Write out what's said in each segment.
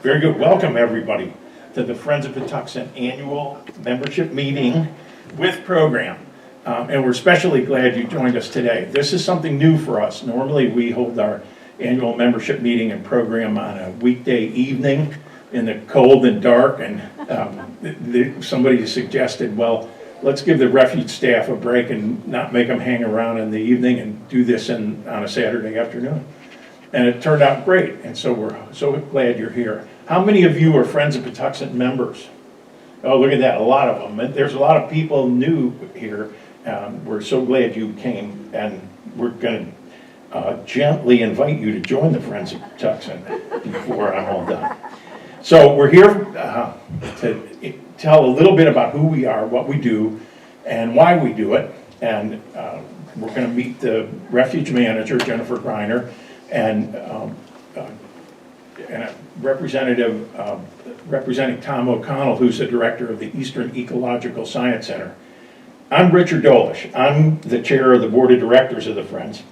Very good. Welcome, everybody, to the Friends of Patuxent annual membership meeting with program. And we're especially glad you joined us today. This is something new for us. Normally, we hold our annual membership meeting and program on a weekday evening in the cold and dark. And somebody suggested, well, let's give the refuge staff a break and not make them hang around in the evening and do this on a Saturday afternoon. And it turned out great, and so we're so glad you're here. How many of you are Friends of Patuxent members? Oh, look at that, a lot of them. And there's a lot of people new here. We're so glad you came, and we're going to gently invite you to join the Friends of Patuxent before I'm all done. So we're here to tell a little bit about who we are, what we do, and why we do it. And we're going to meet the refuge manager, Jennifer Greiner, and a representative representing Tom O'Connell, who's the director of the Eastern Ecological Science Center. I'm Richard Dolish. I'm the chair of the board of directors of the Friends.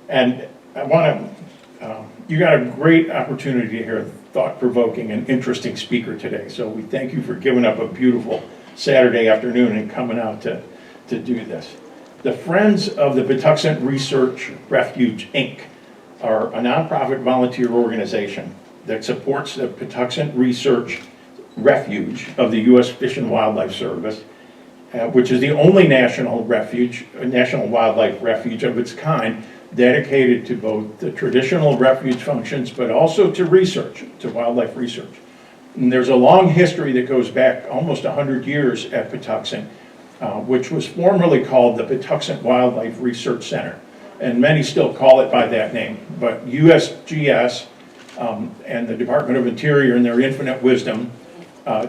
And I want to, you got a great opportunity to hear a thought-provoking and interesting speaker today. So we thank you for giving up a beautiful Saturday afternoon and coming out to do this. The Friends of the Patuxent Research Refuge, Inc. are a nonprofit volunteer organization that supports the Patuxent Research Refuge of the U.S. Fish and Wildlife Service, which is the only national wildlife refuge of its kind dedicated to both the traditional refuge functions, but also to research, to wildlife research. And there's a long history that goes back almost 100 years at Patuxent, which was formerly called the Patuxent Wildlife Research Center. And many still call it by that name. But USGS and the Department of Interior, in their infinite wisdom,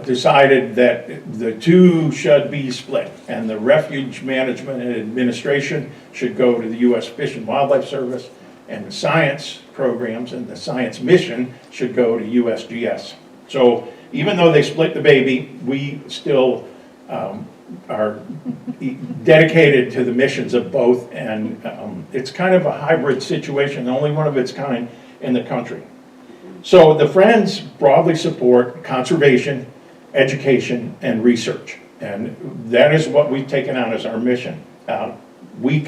decided that the two should be split, and the refuge management and administration should go to the U.S. Fish and Wildlife Service, and the science programs and the science mission should go to USGS. So even though they split the baby, we still are dedicated to the missions of both, and it's kind of a hybrid situation, the only one of its kind in the country. So the Friends broadly support conservation, education, and research, and that is what we've taken on as our mission. We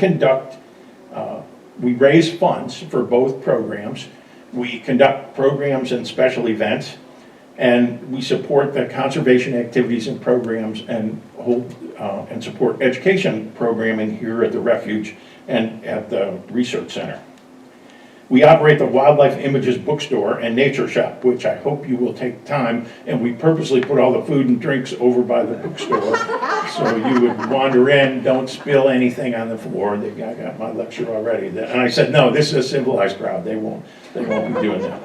raise funds for both programs. We conduct programs and special events, and we support the conservation activities and programs and support education programming here at the refuge and at the research center. We operate the Wildlife Images bookstore and nature shop, which I hope you will take time, and we purposely put all the food and drinks over by the bookstore so you would wander in, don't spill anything on the floor. I got my lecture already. And I said, no, this is a civilized crowd. They won't be doing that.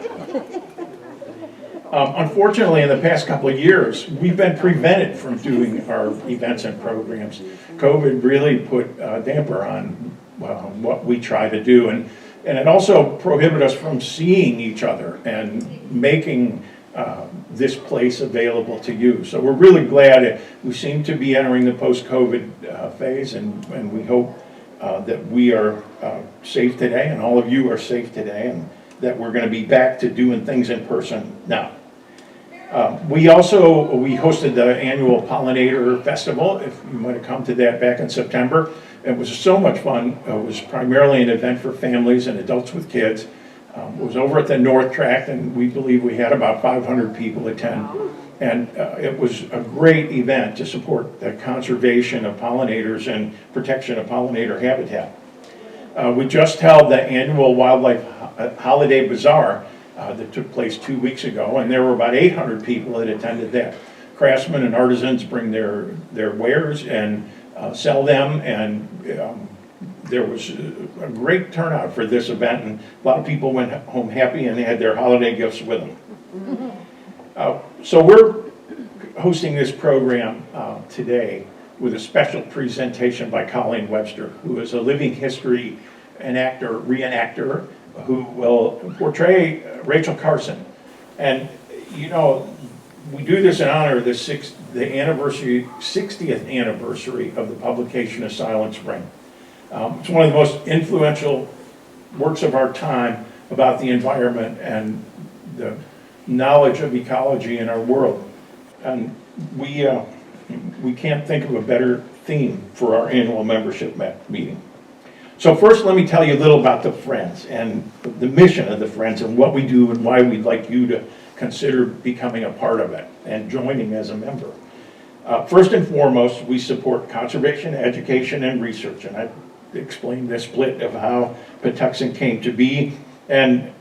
Unfortunately, in the past couple of years, we've been prevented from doing our events and programs. COVID really put a damper on what we try to do, and it also prohibited us from seeing each other and making this place available to you. So we're really glad we seem to be entering the post-COVID phase, and we hope that we are safe today, and all of you are safe today, and that we're going to be back to doing things in person now. We hosted the annual Pollinator Festival, if you might have come to that back in September. It was so much fun. It was primarily an event for families and adults with kids. It was over at the North Tract, and we believe we had about 500 people attend. And it was a great event to support the conservation of pollinators and protection of pollinator habitat. We just held the annual Wildlife Holiday Bazaar that took place 2 weeks ago, and there were about 800 people that attended that. Craftsmen and artisans bring their wares and sell them, and there was a great turnout for this event, and a lot of people went home happy and they had their holiday gifts with them. So we're hosting this program today with a special presentation by Colleen Webster, who is a living history reenactor who will portray Rachel Carson. And you know, we do this in honor of the 60th anniversary of the publication of Silent Spring. It's one of the most influential works of our time about the environment and the knowledge of ecology in our world. And we can't think of a better theme for our annual membership meeting. So first, let me tell you a little about the Friends and the mission of the Friends and what we do and why we'd like you to consider becoming a part of it and joining as a member. First and foremost, we support conservation, education, and research. And I explained the split of how Patuxent came to be. And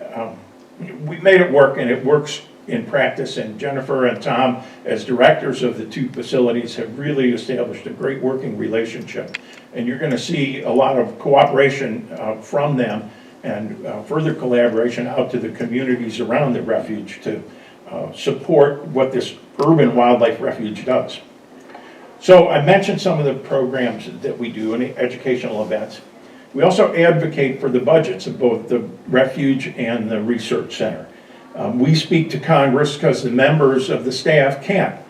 we made it work, and it works in practice. And Jennifer and Tom, as directors of the two facilities, have really established a great working relationship. And you're going to see a lot of cooperation from them and further collaboration out to the communities around the refuge to support what this urban wildlife refuge does. So I mentioned some of the programs that we do and educational events. We also advocate for the budgets of both the refuge and the research center. We speak to Congress because the members of the staff can't.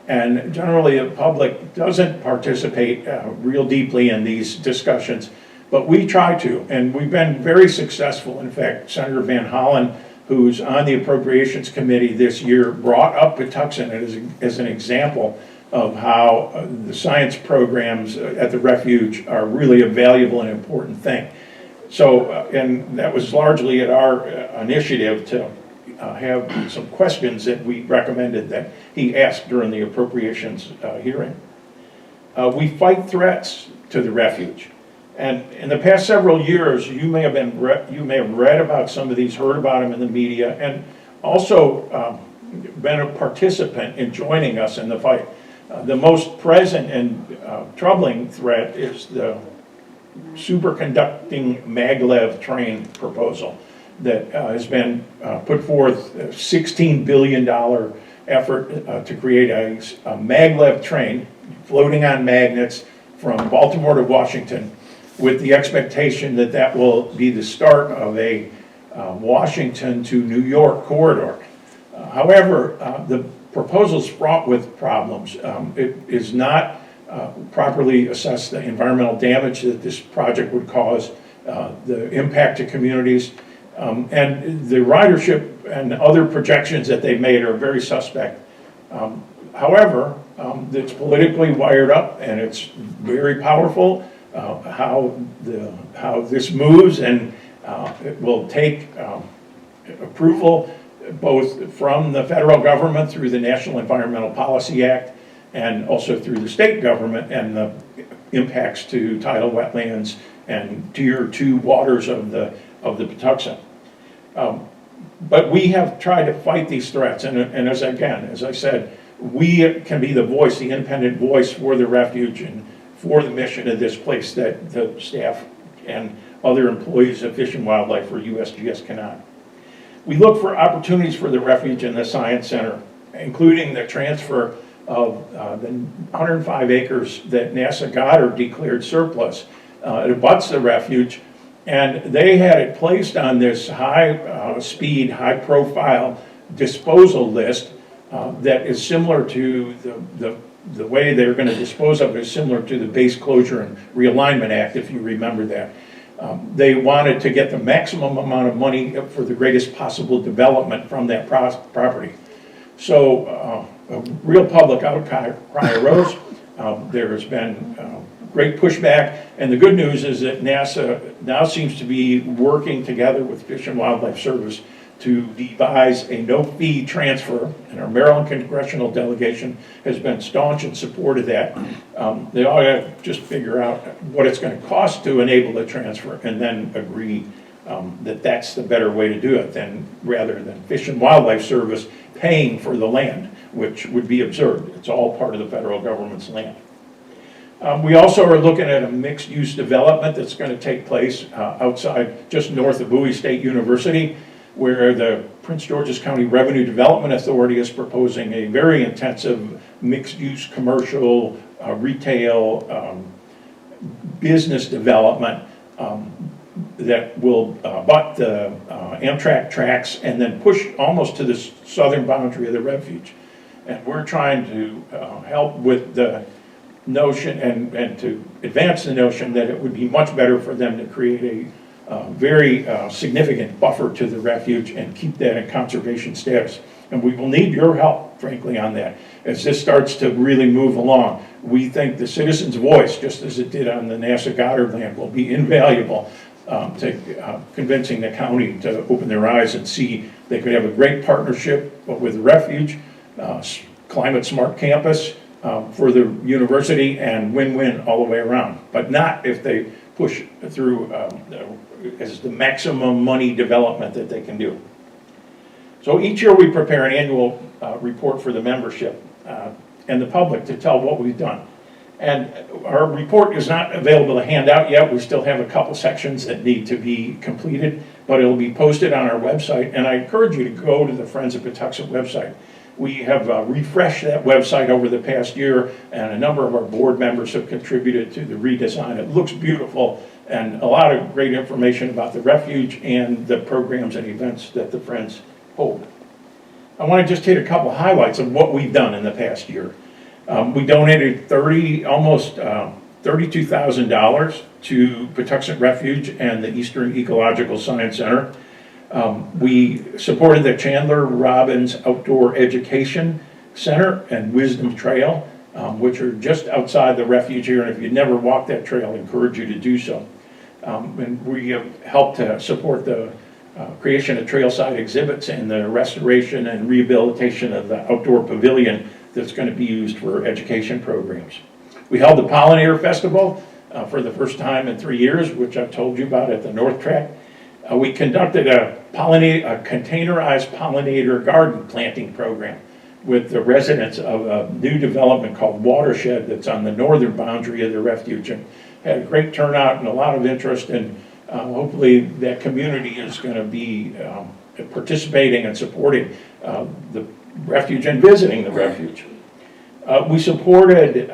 And generally the public doesn't participate real deeply in these discussions, but we try to, and we've been very successful. In fact, Senator Van Hollen, who's on the Appropriations Committee this year, brought up Patuxent as an example of how the science programs at the refuge are really a valuable and important thing. So, and that was largely at our initiative to have some questions that we recommended that he asked during the appropriations hearing. We fight threats to the refuge. And in the past several years, you may have read about some of these, heard about them in the media, and also been a participant in joining us in the fight. The most present and troubling threat is the superconducting maglev train proposal that has been put forth, a $16 billion effort to create a maglev train floating on magnets from Baltimore to Washington, with the expectation that that will be the start of a Washington to New York corridor. However, the proposal is fraught with problems. It is not properly assessed the environmental damage that this project would cause, the impact to communities, and the ridership and other projections that they've made are very suspect. However, it's politically wired up and it's very powerful how this moves, and it will take approval both from the federal government through the National Environmental Policy Act and also through the state government and the impacts to tidal wetlands and Tier 2 waters of the Patuxent. But we have tried to fight these threats, and as I said, we can be the voice, the independent voice for the refuge and for the mission of this place that the staff and other employees of Fish and Wildlife or USGS cannot. We look for opportunities for the refuge and the Science Center, including the transfer of the 105 acres that NASA Goddard declared surplus. It abuts the refuge, and they had it placed on this high-speed, high-profile disposal list that is similar to the way they're going to dispose of it is similar to the Base Closure and Realignment Act, if you remember that. They wanted to get the maximum amount of money for the greatest possible development from that property. So a real public outcry arose. There has been great pushback, and the good news is that NASA now seems to be working together with Fish and Wildlife Service to devise a no-fee transfer, and our Maryland congressional delegation has been staunch in support of that. They all have to just figure out what it's going to cost to enable the transfer and then agree that that's the better way to do it rather than Fish and Wildlife Service paying for the land, which would be absurd. It's all part of the federal government's land. We also are looking at a mixed-use development that's going to take place outside, just north of Bowie State University, where the Prince George's County Revenue Development Authority is proposing a very intensive mixed-use commercial, retail, business development that will butt the Amtrak tracks and then push almost to the southern boundary of the refuge. And we're trying to help with the notion and to advance the notion that it would be much better for them to create a very significant buffer to the refuge and keep that in conservation status. And we will need your help, frankly, on that. As this starts to really move along, we think the citizens' voice, just as it did on the NASA Goddard land, will be invaluable to convincing the county to open their eyes and see they could have a great partnership with the refuge, climate smart campus for the university, and win-win all the way around. But not if they push through as the maximum money development that they can do. So each year we prepare an annual report for the membership and the public to tell what we've done. And our report is not available to hand out yet. We still have a couple sections that need to be completed, but it'll be posted on our website. And I encourage you to go to the Friends of Patuxent website. We have refreshed that website over the past year, and a number of our board members have contributed to the redesign. It looks beautiful, and a lot of great information about the refuge and the programs and events that the Friends hold. I want to just hit a couple highlights of what we've done in the past year. We donated almost $32,000 to Patuxent Refuge and the Eastern Ecological Science Center. We supported the Chandler Robbins Outdoor Education Center and Wisdom Trail, which are just outside the refuge here, and if you've never walked that trail, I encourage you to do so. And we have helped to support the creation of trailside exhibits and the restoration and rehabilitation of the outdoor pavilion that's going to be used for education programs. We held the Pollinator Festival for the first time in 3 years, which I've told you about at the North Track. We conducted a containerized pollinator garden planting program with the residents of a new development called Watershed that's on the northern boundary of the refuge, and had a great turnout and a lot of interest, and hopefully that community is going to be participating and supporting the refuge and visiting the refuge. We supported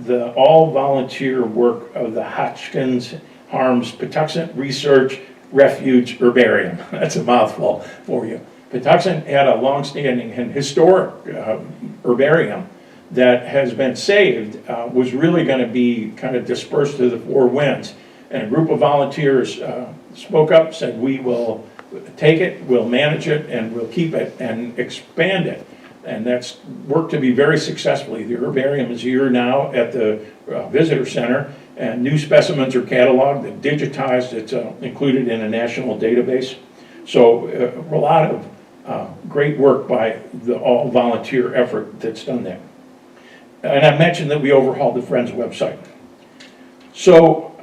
the all-volunteer work of the Hotchkiss Harms Patuxent Research Refuge Herbarium. That's a mouthful for you. Patuxent had a long-standing and historic herbarium that has been saved, was really going to be kind of dispersed to the four winds. And a group of volunteers spoke up, said, we will take it, we'll manage it, and we'll keep it and expand it. And that's worked to be very successfully. The herbarium is here now at the visitor center, and new specimens are cataloged and digitized. It's included in a national database. So a lot of great work by the all-volunteer effort that's done that. And I mentioned that we overhauled the Friends website. So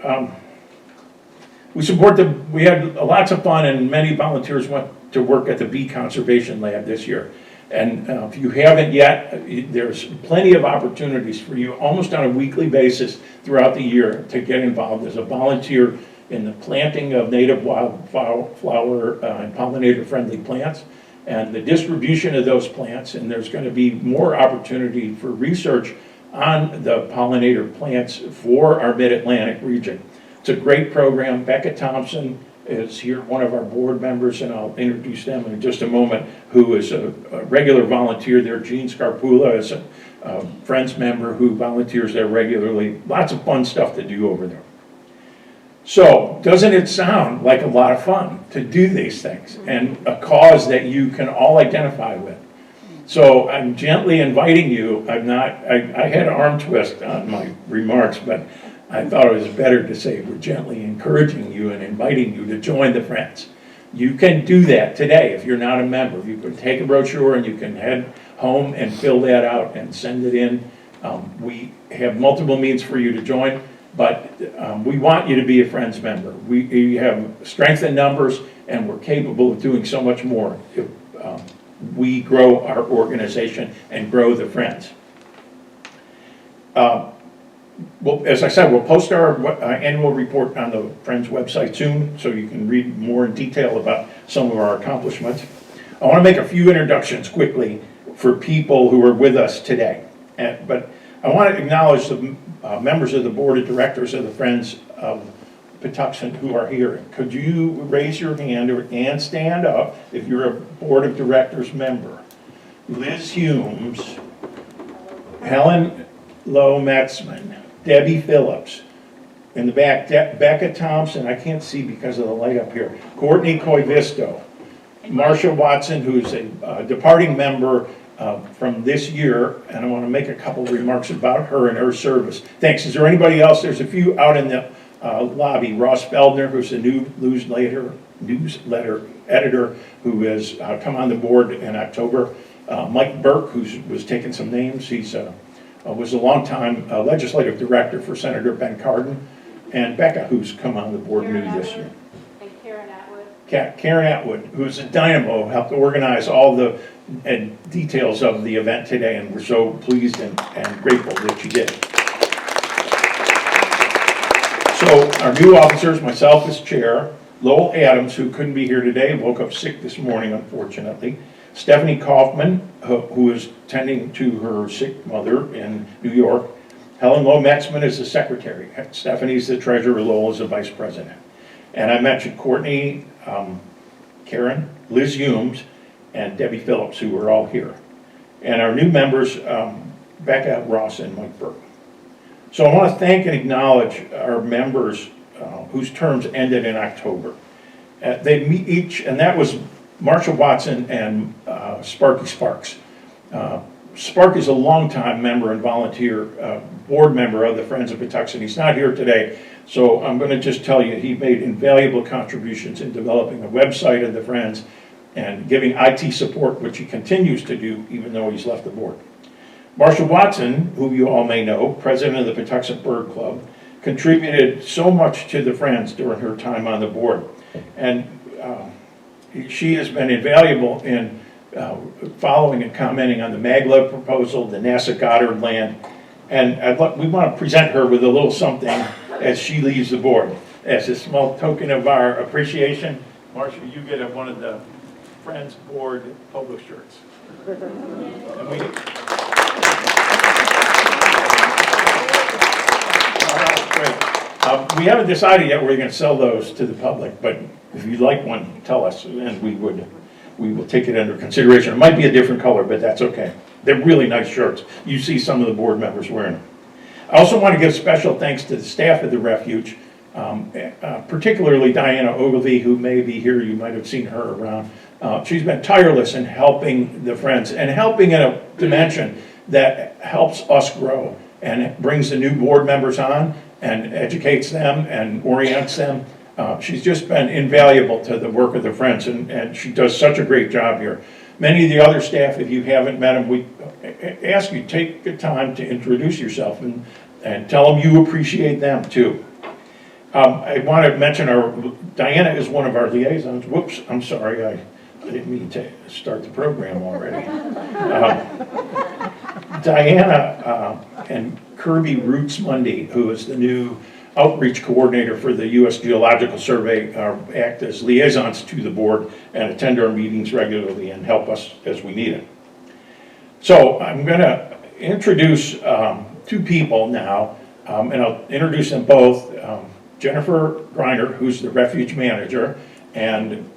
we had lots of fun, and many volunteers went to work at the bee conservation lab this year. And if you haven't yet, there's plenty of opportunities for you almost on a weekly basis throughout the year to get involved as a volunteer in the planting of native wildflower and pollinator-friendly plants and the distribution of those plants. And there's going to be more opportunity for research on the pollinator plants for our Mid-Atlantic region. It's a great program. Becca Thompson is here, one of our board members, and I'll introduce them in just a moment, who is a regular volunteer there. Jean Scarpula is a Friends member who volunteers there regularly. Lots of fun stuff to do over there. So, doesn't it sound like a lot of fun to do these things and a cause that you can all identify with? So I'm gently inviting you. I had an arm twist on my remarks, but I thought it was better to say we're gently encouraging you and inviting you to join the Friends. You can do that today if you're not a member. You can take a brochure and you can head home and fill that out and send it in. We have multiple means for you to join, but we want you to be a Friends member. We have strength in numbers, and we're capable of doing so much more if we grow our organization and grow the Friends. Well, as I said, we'll post our annual report on the Friends website soon, so you can read more in detail about some of our accomplishments. I want to make a few introductions quickly for people who are with us today. But I want to acknowledge the members of the board of directors of the Friends of Patuxent who are here. Could you raise your hand and stand up if you're a board of directors member? Liz Humes, Helen Lowe-Metzman, Debbie Phillips, in the back, Becca Thompson, I can't see because of the light up here, Courtney Coivisto, Marcia Watson, who's a departing member from this year, and I want to make a couple of remarks about her and her service. Thanks. Is there anybody else? There's a few out in the lobby. Ross Feldner, who's a new newsletter editor, who has come on the board in October. Mike Burke, who was taking some names. He's was a longtime legislative director for Senator Ben Cardin. And Becca, who's come on the board new this year. And Karen Atwood. Karen Atwood, who's a dynamo, helped organize all the details of the event today, and we're so pleased and grateful that she did. So our new officers, myself as chair, Laurel Adams, who couldn't be here today, woke up sick this morning, unfortunately. Stephanie Kaufman, who is tending to her sick mother in New York. Helen Lowe-Metzman is the secretary. Stephanie's the treasurer. Lowell is the vice president. And I mentioned Courtney, Karen, Liz Humes, and Debbie Phillips, who are all here. And our new members, Becca, Ross, and Mike Burke. So I want to thank and acknowledge our members whose terms ended in October. They meet each, and that was Marcia Watson and Sparky Sparks. Spark is a longtime member and volunteer board member of the Friends of Patuxent. He's not here today, so I'm going to just tell you he made invaluable contributions in developing the website of the Friends and giving IT support, which he continues to do even though he's left the board. Marcia Watson, who you all may know, president of the Patuxent Bird Club, contributed so much to the Friends during her time on the board. And she has been invaluable in following and commenting on the maglev proposal, the NASA Goddard land, and we want to present her with a little something as she leaves the board. As a small token of our appreciation, Marcia, you get one of the Friends Board polo shirts. And we haven't decided yet where we're going to sell those to the public, but if you'd like one, tell us, and we will take it under consideration. It might be a different color, but that's okay. They're really nice shirts. You see some of the board members wearing them. I also want to give special thanks to the staff of the refuge, particularly Diana Ogilvie, who may be here. You might have seen her around. She's been tireless in helping the Friends and helping in a dimension that helps us grow and brings the new board members on and educates them and orients them. She's just been invaluable to the work of the Friends, and she does such a great job here. Many of the other staff, if you haven't met them, we ask you take the time to introduce yourself and tell them you appreciate them too. I want to mention Diana is one of our liaisons. Whoops, I'm sorry, I didn't mean to start the program already. Diana and Kirby Roots Mundy, who is the new outreach coordinator for the U.S. Geological Survey, act as liaisons to the board and attend our meetings regularly and help us as we need it. So I'm going to introduce two people now, and I'll introduce them both. Jennifer Greiner, who's the refuge manager, and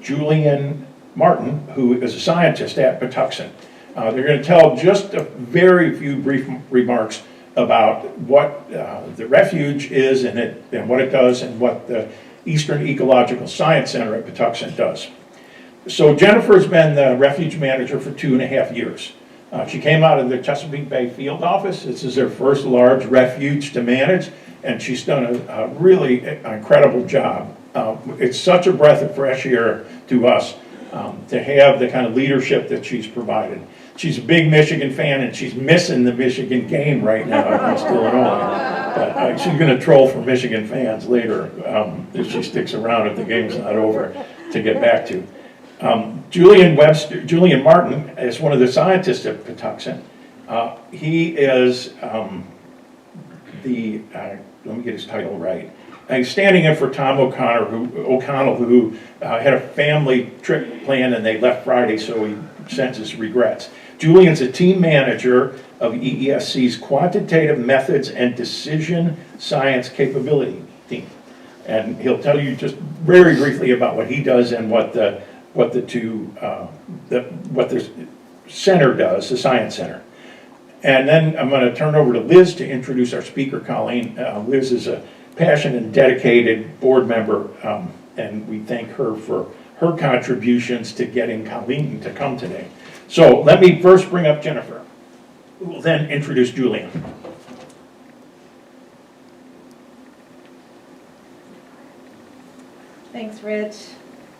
Julian Martin, who is a scientist at Patuxent. They're going to tell just a very few brief remarks about what the refuge is and what it does and what the Eastern Ecological Science Center at Patuxent does. So Jennifer's been the refuge manager for 2.5 years. She came out of the Chesapeake Bay field office. This is her first large refuge to manage, and she's done a really incredible job. It's such a breath of fresh air to us to have the kind of leadership that she's provided. She's a big Michigan fan, and she's missing the Michigan game right now against Illinois. But she's going to troll for Michigan fans later if she sticks around if the game's not over to get back to. Julian Martin is one of the scientists at Patuxent. He is let me get his title right. He's standing in for Tom O'Connell, who had a family trip planned and they left Friday, so he sends his regrets. Julian's a team manager of EESC's Quantitative Methods and Decision Science Capability team. And he'll tell you just very briefly about what he does and what the center does, the Science Center. And then I'm going to turn over to Liz to introduce our speaker, Colleen. Liz is a passionate and dedicated board member, and we thank her for her contributions to getting Colleen to come today. So let me first bring up Jennifer, who will then introduce Julian. Thanks, Rich.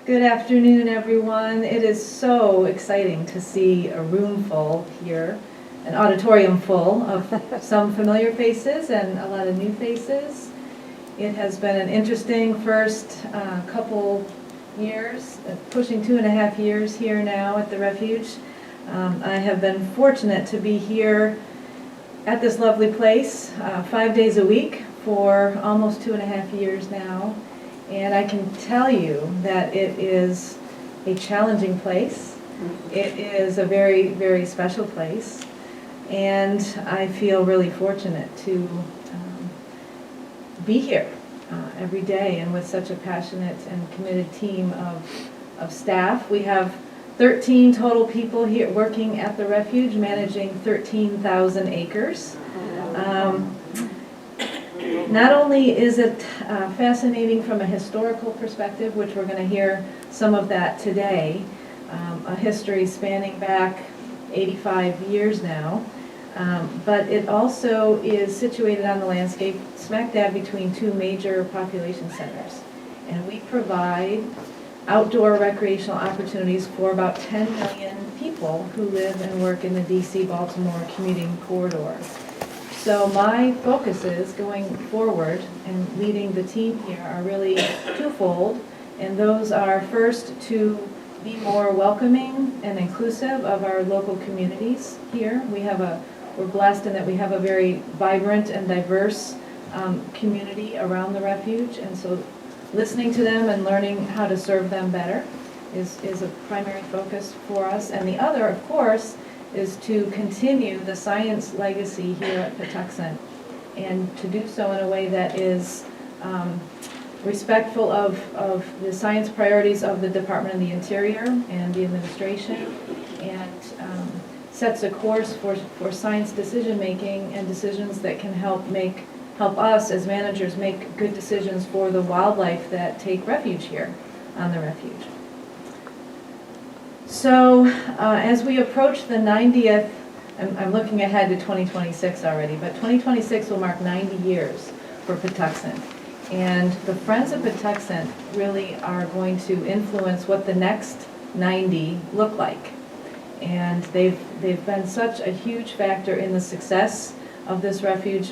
Good afternoon, everyone. It is so exciting to see a room full here, an auditorium full of some familiar faces and a lot of new faces. It has been an interesting first couple years, pushing 2.5 years here now at the Refuge. I have been fortunate to be here at this lovely place 5 days a week for almost 2.5 years now. And I can tell you that it is a challenging place. It is a very, very special place. And I feel really fortunate to be here every day and with such a passionate and committed team of staff. We have 13 total people here working at the Refuge, managing 13,000 acres. Not only is it fascinating from a historical perspective, which we're going to hear some of that today, a history spanning back 85 years now, but it also is situated on the landscape smack dab between two major population centers. And we provide outdoor recreational opportunities for about 10 million people who live and work in the DC-Baltimore commuting corridor. So my focuses going forward and leading the team here are really twofold, and those are first to be more welcoming and inclusive of our local communities here. We're blessed in that we have a very vibrant and diverse community around the Refuge, and so listening to them and learning how to serve them better is a primary focus for us. And the other, of course, is to continue the science legacy here at Patuxent, and to do so in a way that is respectful of the science priorities of the Department of the Interior and the administration, and sets a course for science decision making and decisions that can help us as managers make good decisions for the wildlife that take refuge here on the Refuge. So as we approach the 90th, I'm looking ahead to 2026 already, but 2026 will mark 90 years for Patuxent. And the Friends of Patuxent really are going to influence what the next 90 look like. And they've been such a huge factor in the success of this refuge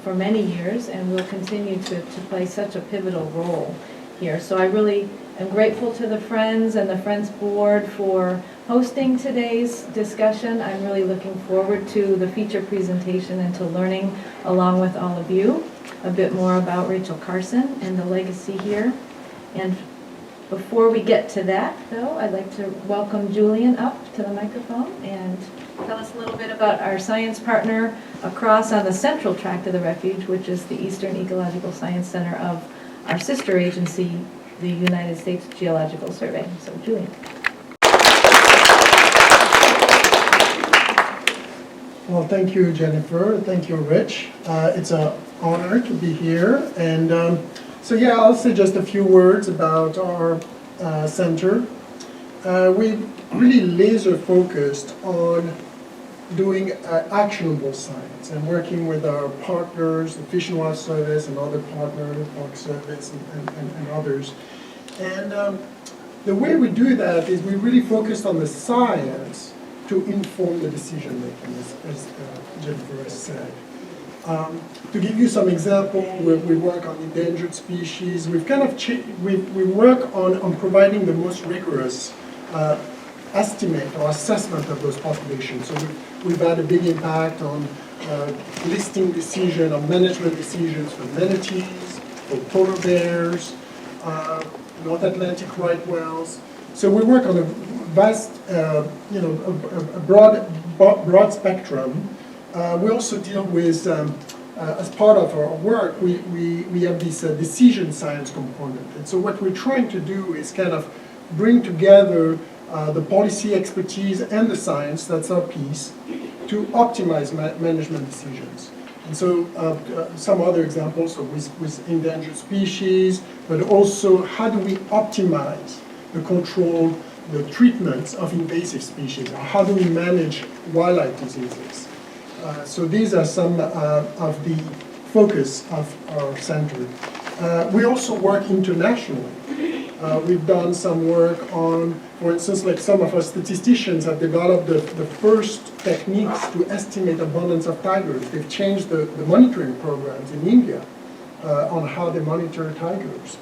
for many years, and will continue to play such a pivotal role here. So I really am grateful to the Friends and the Friends Board for hosting today's discussion. I'm really looking forward to the feature presentation and to learning along with all of you a bit more about Rachel Carson and the legacy here. And before we get to that, though, I'd like to welcome Julian up to the microphone and tell us a little bit about our science partner across on the central tract of the Refuge, which is the Eastern Ecological Science Center of our sister agency, the United States Geological Survey. So, Julian. Well, thank you, Jennifer. Thank you, Rich. It's an honor to be here. And so, yeah, I'll say just a few words about our center. We really laser focused on doing actionable science and working with our partners, the Fish and Wildlife Service and other partners, Park Service and others. And the way we do that is we really focus on the science to inform the decision making, as Jennifer has said. To give you some example, we work on endangered species. We've kind of we work on providing the most rigorous estimate or assessment of those populations. So we've had a big impact on listing decision, on management decisions for manatees, for polar bears, North Atlantic right whales. So we work on a vast, a broad spectrum. We also deal with, as part of our work, we have this decision science component. And so what we're trying to do is kind of bring together the policy expertise and the science, that's our piece, to optimize management decisions. And so some other examples, so with endangered species, but also how do we optimize the control, the treatment of invasive species. How do we manage wildlife diseases? So these are some of the focus of our center. We also work internationally. We've done some work on, for instance, like some of our statisticians have developed the first techniques to estimate abundance of tigers. They've changed the monitoring programs in India on how they monitor tigers.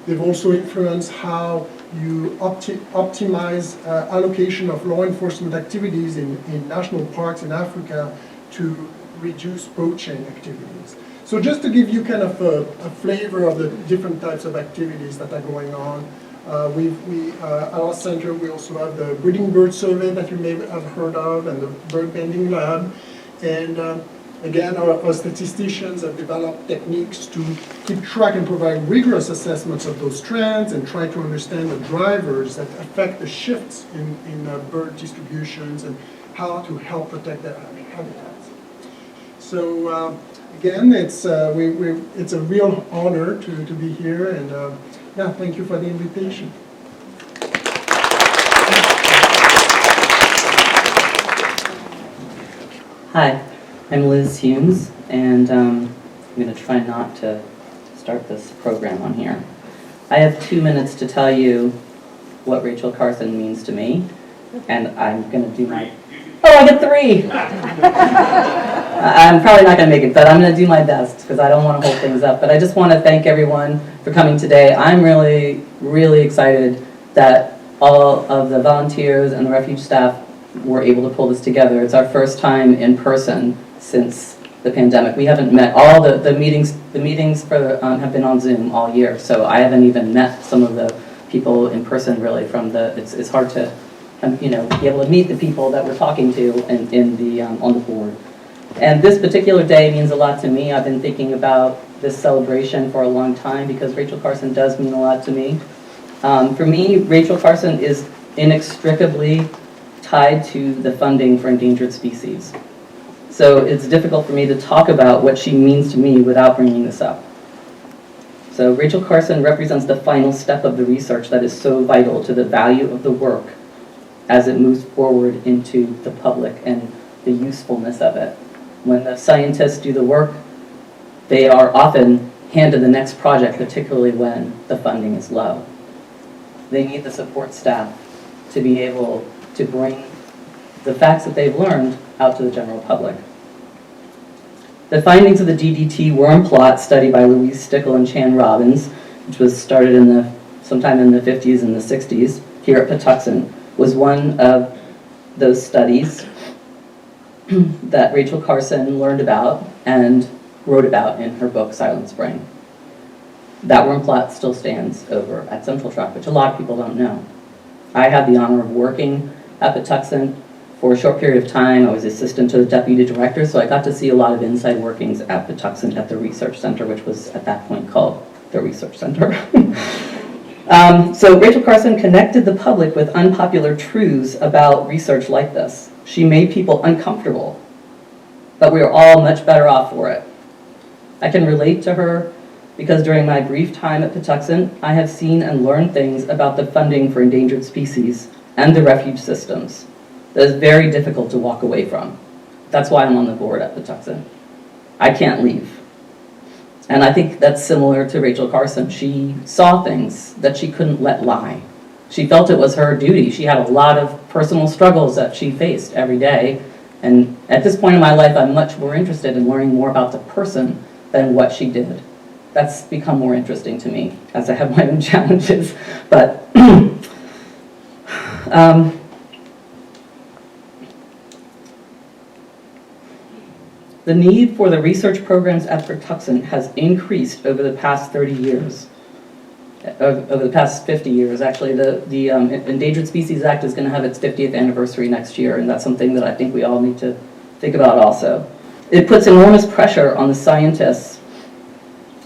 They've also influenced how you optimize allocation of law enforcement activities in national parks in Africa to reduce poaching activities. So just to give you kind of a flavor of the different types of activities that are going on, at our center we also have the breeding bird survey that you may have heard of, and the bird banding lab. And again, our statisticians have developed techniques to keep track and provide rigorous assessments of those trends and try to understand the drivers that affect the shifts in bird distributions and how to help protect their habitats. So again, it's a real honor to be here, and yeah, thank you for the invitation. Hi, I'm Liz Humes, and I'm going to try not to start this program on here. I have 2 minutes to tell you what Rachel Carson means to me, and I'm going to do my... Oh, I get 3! I'm probably not going to make it, but I'm going to do my best because I don't want to hold things up. But I just want to thank everyone for coming today. I'm really, really excited that all of the volunteers and the refuge staff were able to pull this together. It's our first time in person since the pandemic. We haven't met. All the meetings for have been on Zoom all year, so I haven't even met some of the people in person really. It's hard to be able to meet the people that we're talking to on the board. And this particular day means a lot to me. I've been thinking about this celebration for a long time because Rachel Carson does mean a lot to me. For me, Rachel Carson is inextricably tied to the funding for endangered species. So it's difficult for me to talk about what she means to me without bringing this up. So Rachel Carson represents the final step of the research that is so vital to the value of the work as it moves forward into the public and the usefulness of it. When the scientists do the work, they are often handed the next project, particularly when the funding is low. They need the support staff to be able to bring the facts that they've learned out to the general public. The findings of the DDT worm plot study by Louise Stickle and Chan Robbins, which was started sometime in the 50s and the 60s here at Patuxent, was one of those studies that Rachel Carson learned about and wrote about in her book, Silent Spring. That worm plot still stands over at Central Truck, which a lot of people don't know. I had the honor of working at Patuxent for a short period of time. I was assistant to the deputy director, so I got to see a lot of inside workings at Patuxent at the research center, which was at that point called the research center. So Rachel Carson connected the public with unpopular truths about research like this. She made people uncomfortable, but we are all much better off for it. I can relate to her because during my brief time at Patuxent, I have seen and learned things about the funding for endangered species and the refuge systems that is very difficult to walk away from. That's why I'm on the board at Patuxent. I can't leave. And I think that's similar to Rachel Carson. She saw things that she couldn't let lie. She felt it was her duty. She had a lot of personal struggles that she faced every day. And at this point in my life, I'm much more interested in learning more about the person than what she did. That's become more interesting to me as I have my own challenges. But the need for the research programs at Patuxent has increased over the past 30 years. Over the past 50 years, actually. The Endangered Species Act is going to have its 50th anniversary next year, and that's something that I think we all need to think about also. It puts enormous pressure on the scientists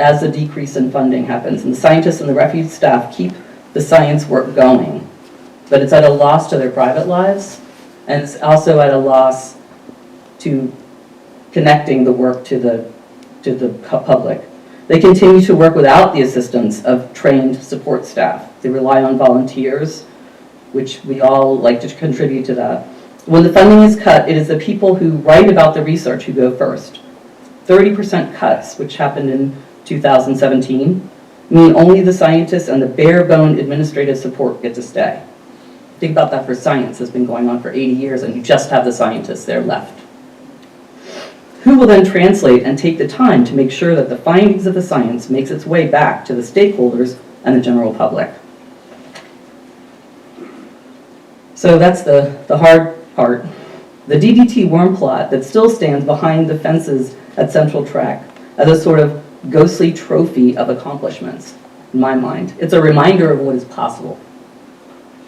as the decrease in funding happens, and the scientists and the refuge staff keep the science work going, but it's at a loss to their private lives, and it's also at a loss to connecting the work to the public. They continue to work without the assistance of trained support staff. They rely on volunteers, which we all like to contribute to that. When the funding is cut, it is the people who write about the research who go first. 30% cuts, which happened in 2017, mean only the scientists and the bare-bone administrative support get to stay. Think about that for science. It's been going on for 80 years, and you just have the scientists there left. Who will then translate and take the time to make sure that the findings of the science makes its way back to the stakeholders and the general public? So that's the hard part. The DDT worm plot that still stands behind the fences at Central Track as a sort of ghostly trophy of accomplishments, in my mind. It's a reminder of what is possible.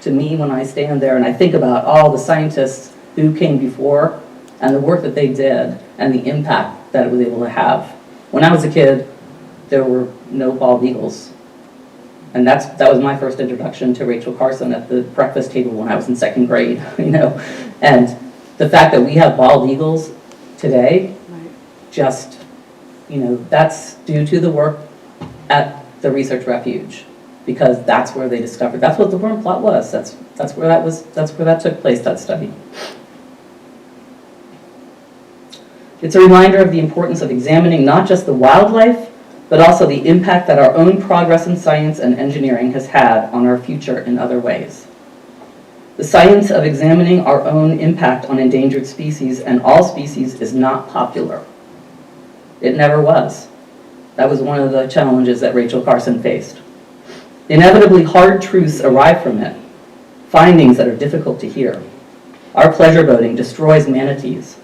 To me, when I stand there and I think about all the scientists who came before and the work that they did and the impact that it was able to have. When I was a kid, there were no bald eagles. And that was my first introduction to Rachel Carson at the breakfast table when I was in second grade, you know. And the fact that we have bald eagles today, just, you know, that's due to the work at the Research Refuge, because that's where they discovered, that's what the worm plot was. That's where that took place, that study. It's a reminder of the importance of examining not just the wildlife, but also the impact that our own progress in science and engineering has had on our future in other ways. The science of examining our own impact on endangered species and all species is not popular. It never was. That was one of the challenges that Rachel Carson faced. Inevitably, hard truths arrive from it, findings that are difficult to hear. Our pleasure boating destroys manatees.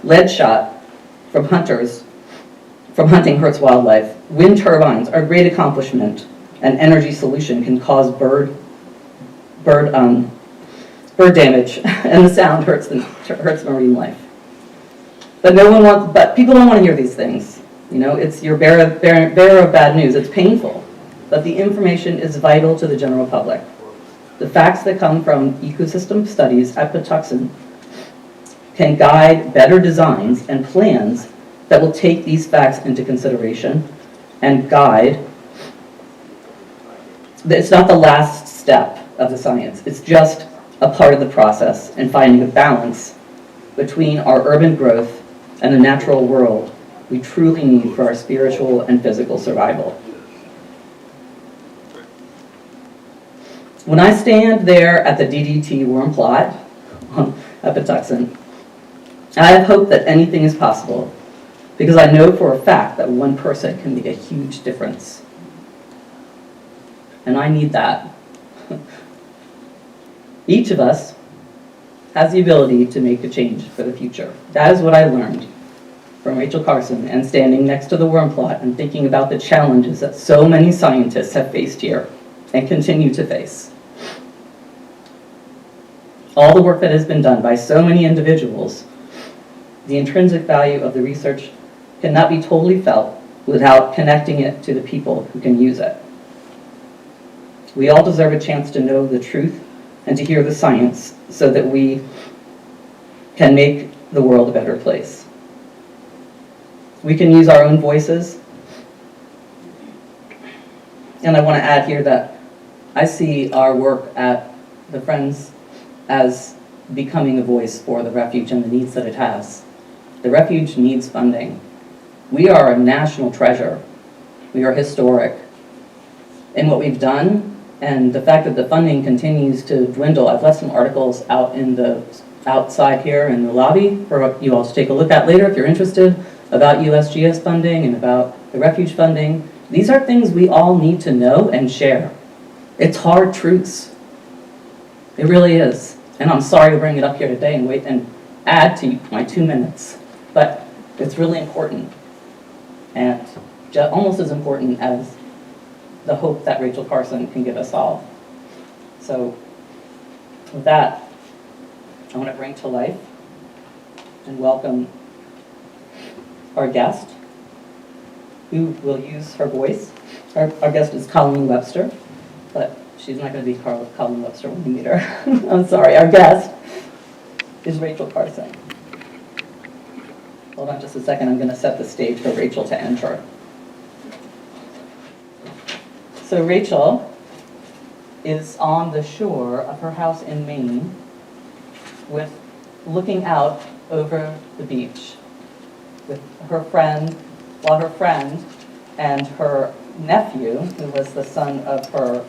Lead shot from hunting hurts wildlife. Wind turbines are a great accomplishment. An energy solution can cause bird damage, and the sound hurts marine life. But people don't want to hear these things. You know, it's your bearer of bad news. It's painful, but the information is vital to the general public. The facts that come from ecosystem studies at Patuxent can guide better designs and plans that will take these facts into consideration and guide. It's not the last step of the science. It's just a part of the process in finding a balance between our urban growth and the natural world we truly need for our spiritual and physical survival. When I stand there at the DDT worm plot at Patuxent, I have hope that anything is possible, because I know for a fact that one person can make a huge difference. And I need that. Each of us has the ability to make a change for the future. That is what I learned from Rachel Carson and standing next to the worm plot and thinking about the challenges that so many scientists have faced here and continue to face. All the work that has been done by so many individuals, the intrinsic value of the research cannot be totally felt without connecting it to the people who can use it. We all deserve a chance to know the truth and to hear the science so that we can make the world a better place. We can use our own voices. And I want to add here that I see our work at the Friends as becoming a voice for the refuge and the needs that it has. The refuge needs funding. We are a national treasure. We are historic in what we've done, and the fact that the funding continues to dwindle. I've left some articles out in the outside here in the lobby for you all to take a look at later if you're interested, about USGS funding and about the refuge funding. These are things we all need to know and share. It's hard truths. It really is. And I'm sorry to bring it up here today and wait and add to my 2 minutes, but it's really important, and almost as important as the hope that Rachel Carson can give us all. So with that, I want to bring to life and welcome our guest, who will use her voice. Our guest is Colleen Webster, but she's not going to be Colleen Webster when you meet her. I'm sorry, our guest is Rachel Carson. Hold on just a second, I'm going to set the stage for Rachel to enter. So Rachel is on the shore of her house in Maine with looking out over the beach with her friend, while her friend and her nephew, who was the son of her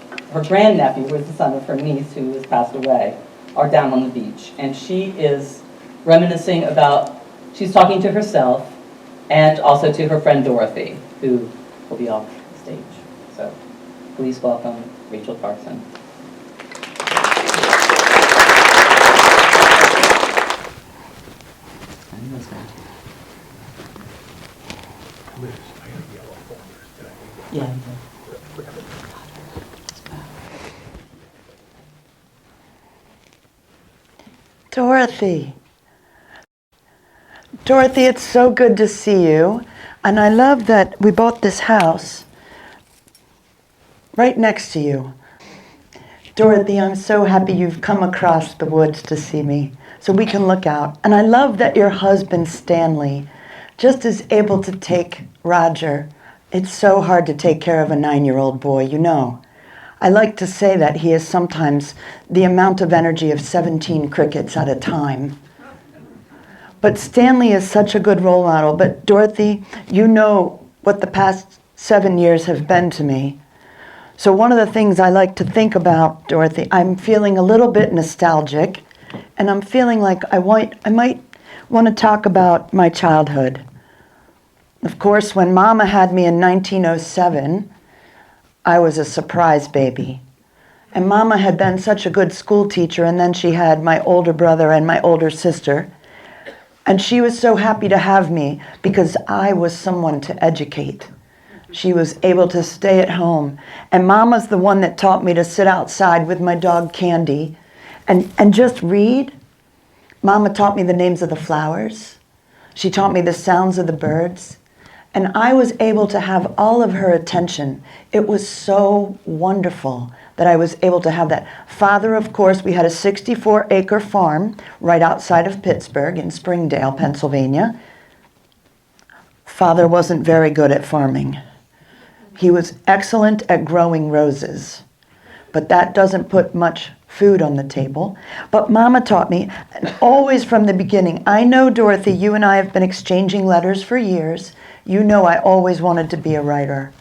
grandnephew, who was the son of her niece who has passed away, are down on the beach. And she is reminiscing about, she's talking to herself and also to her friend Dorothy, who will be off the stage. So please welcome Rachel Carson. Yeah. Dorothy, it's so good to see you. And I love that we bought this house right next to you. Dorothy, I'm so happy you've come across the woods to see me so we can look out. And I love that your husband, Stanley, just is able to take Roger. It's so hard to take care of a 9-year-old boy, you know. I like to say that he has sometimes the amount of energy of 17 crickets at a time. But Stanley is such a good role model. But Dorothy, you know what the past 7 years have been to me. So one of the things I like to think about, Dorothy, I'm feeling a little bit nostalgic, and I'm feeling like I might want to talk about my childhood. Of course, when Mama had me in 1907, I was a surprise baby. And Mama had been such a good school teacher, and then she had my older brother and my older sister. And she was so happy to have me because I was someone to educate. She was able to stay at home. And Mama's the one that taught me to sit outside with my dog Candy and just read. Mama taught me the names of the flowers. She taught me the sounds of the birds. And I was able to have all of her attention. It was so wonderful that I was able to have that. Father, of course, we had a 64-acre farm right outside of Pittsburgh in Springdale, Pennsylvania. Father wasn't very good at farming. He was excellent at growing roses, but that doesn't put much food on the table. But Mama taught me, and always from the beginning, I know, Dorothy, you and I have been exchanging letters for years. You know I always wanted to be a writer.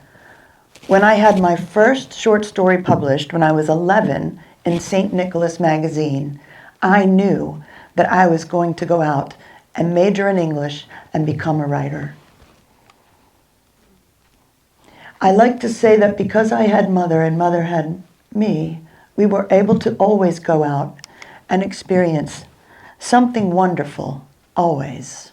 When I had my first short story published when I was 11 in St. Nicholas magazine, I knew that I was going to go out and major in English and become a writer. I like to say that because I had Mother and Mother had me, we were able to always go out and experience something wonderful, always.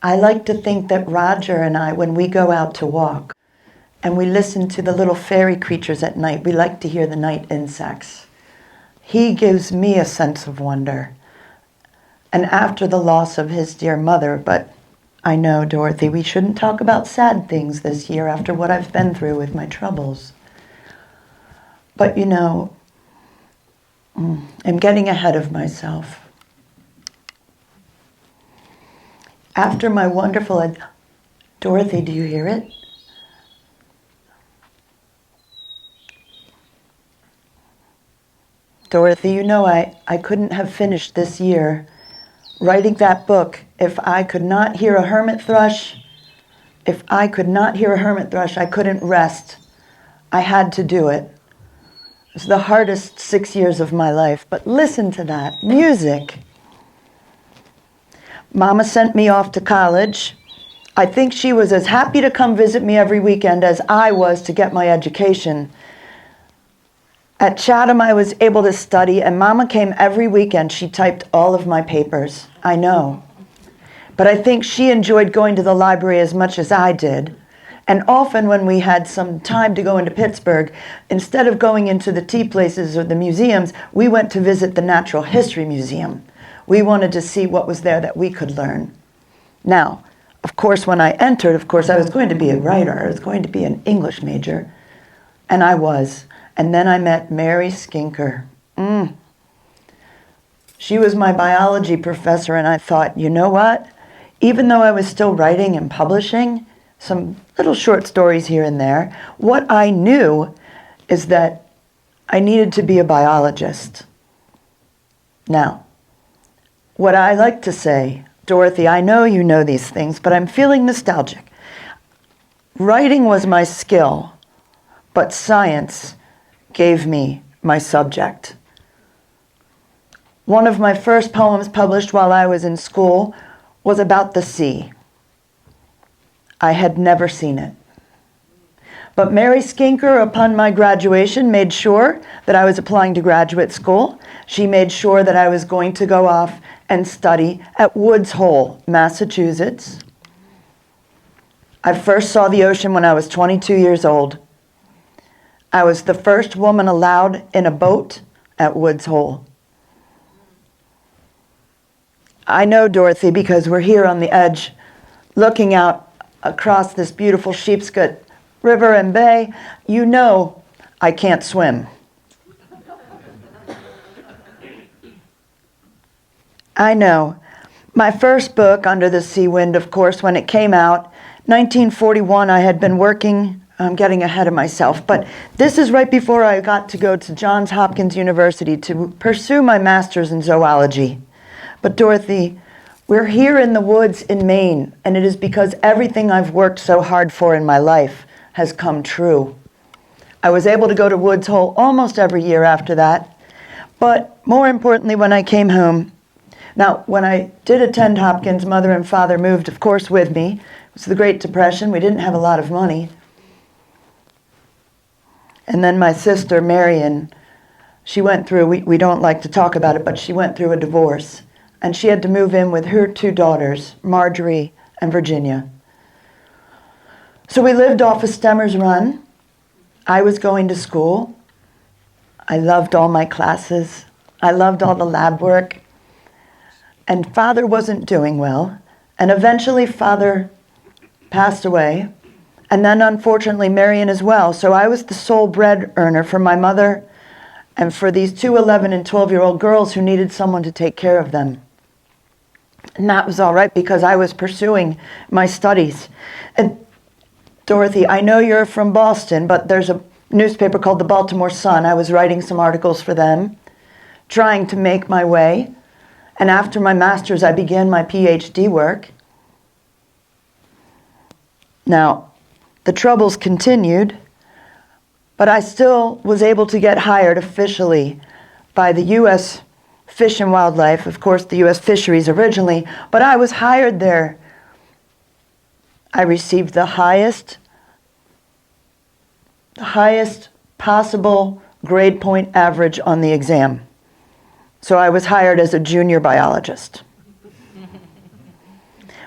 I like to think that Roger and I, when we go out to walk and we listen to the little fairy creatures at night, we like to hear the night insects. He gives me a sense of wonder. And after the loss of his dear mother, but I know, Dorothy, we shouldn't talk about sad things this year after what I've been through with my troubles. But you know, I'm getting ahead of myself. After my wonderful, Dorothy, do you hear it? Dorothy, you know I couldn't have finished this year writing that book if I could not hear a hermit thrush. If I could not hear a hermit thrush, I couldn't rest. I had to do it. It was the hardest 6 years of my life, but listen to that, music. Mama sent me off to college. I think she was as happy to come visit me every weekend as I was to get my education. At Chatham, I was able to study, and Mama came every weekend. She typed all of my papers. I know. But I think she enjoyed going to the library as much as I did. And often when we had some time to go into Pittsburgh, instead of going into the tea places or the museums, we went to visit the Natural History Museum. We wanted to see what was there that we could learn. Now, of course, when I entered, of course, I was going to be a writer. I was going to be an English major. And I was. And then I met Mary Skinker. She was my biology professor, and I thought, you know what? Even though I was still writing and publishing some little short stories here and there, what I knew is that I needed to be a biologist. Now, what I like to say, Dorothy, I know you know these things, but I'm feeling nostalgic. Writing was my skill, but science gave me my subject. One of my first poems published while I was in school was about the sea. I had never seen it. But Mary Skinker, upon my graduation, made sure that I was applying to graduate school. She made sure that I was going to go off and study at Woods Hole, Massachusetts. I first saw the ocean when I was 22 years old. I was the first woman allowed in a boat at Woods Hole. I know, Dorothy, because we're here on the edge, looking out across this beautiful Sheepscot River and Bay. You know I can't swim. I know. My first book, Under the Sea Wind, of course, when it came out, 1941, I had been working, I'm getting ahead of myself, but this is right before I got to go to Johns Hopkins University to pursue my master's in zoology. But Dorothy, we're here in the woods in Maine, and it is because everything I've worked so hard for in my life has come true. I was able to go to Woods Hole almost every year after that, but more importantly, when I came home. Now, when I did attend Hopkins, mother and father moved, of course, with me. It was the Great Depression. We didn't have a lot of money. And then my sister, Marion, she went through, we don't like to talk about it, but she went through a divorce. And she had to move in with her two daughters, Marjorie and Virginia. So we lived off of Stemmer's Run. I was going to school. I loved all my classes. I loved all the lab work. And Father wasn't doing well. And eventually Father passed away. And then unfortunately Marion as well. So I was the sole bread earner for my mother and for these two 11 and 12-year-old girls who needed someone to take care of them. And that was all right because I was pursuing my studies. And Dorothy, I know you're from Boston, but there's a newspaper called the Baltimore Sun. I was writing some articles for them, trying to make my way. And after my master's, I began my PhD work. Now, the troubles continued, but I still was able to get hired officially by the U.S. Fish and Wildlife, of course, the U.S. Fisheries originally, but I was hired there. I received the highest possible grade point average on the exam. So I was hired as a junior biologist.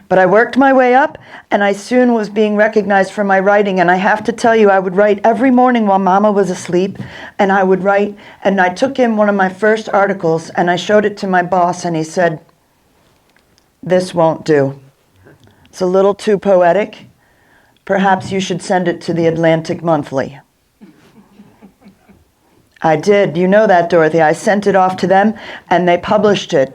But I worked my way up, and I soon was being recognized for my writing. And I have to tell you, I would write every morning while Mama was asleep, and I would write. And I took in one of my first articles, and I showed it to my boss, and he said, "This won't do. It's a little too poetic. Perhaps you should send it to the Atlantic Monthly." I did. You know that, Dorothy. I sent it off to them, and they published it.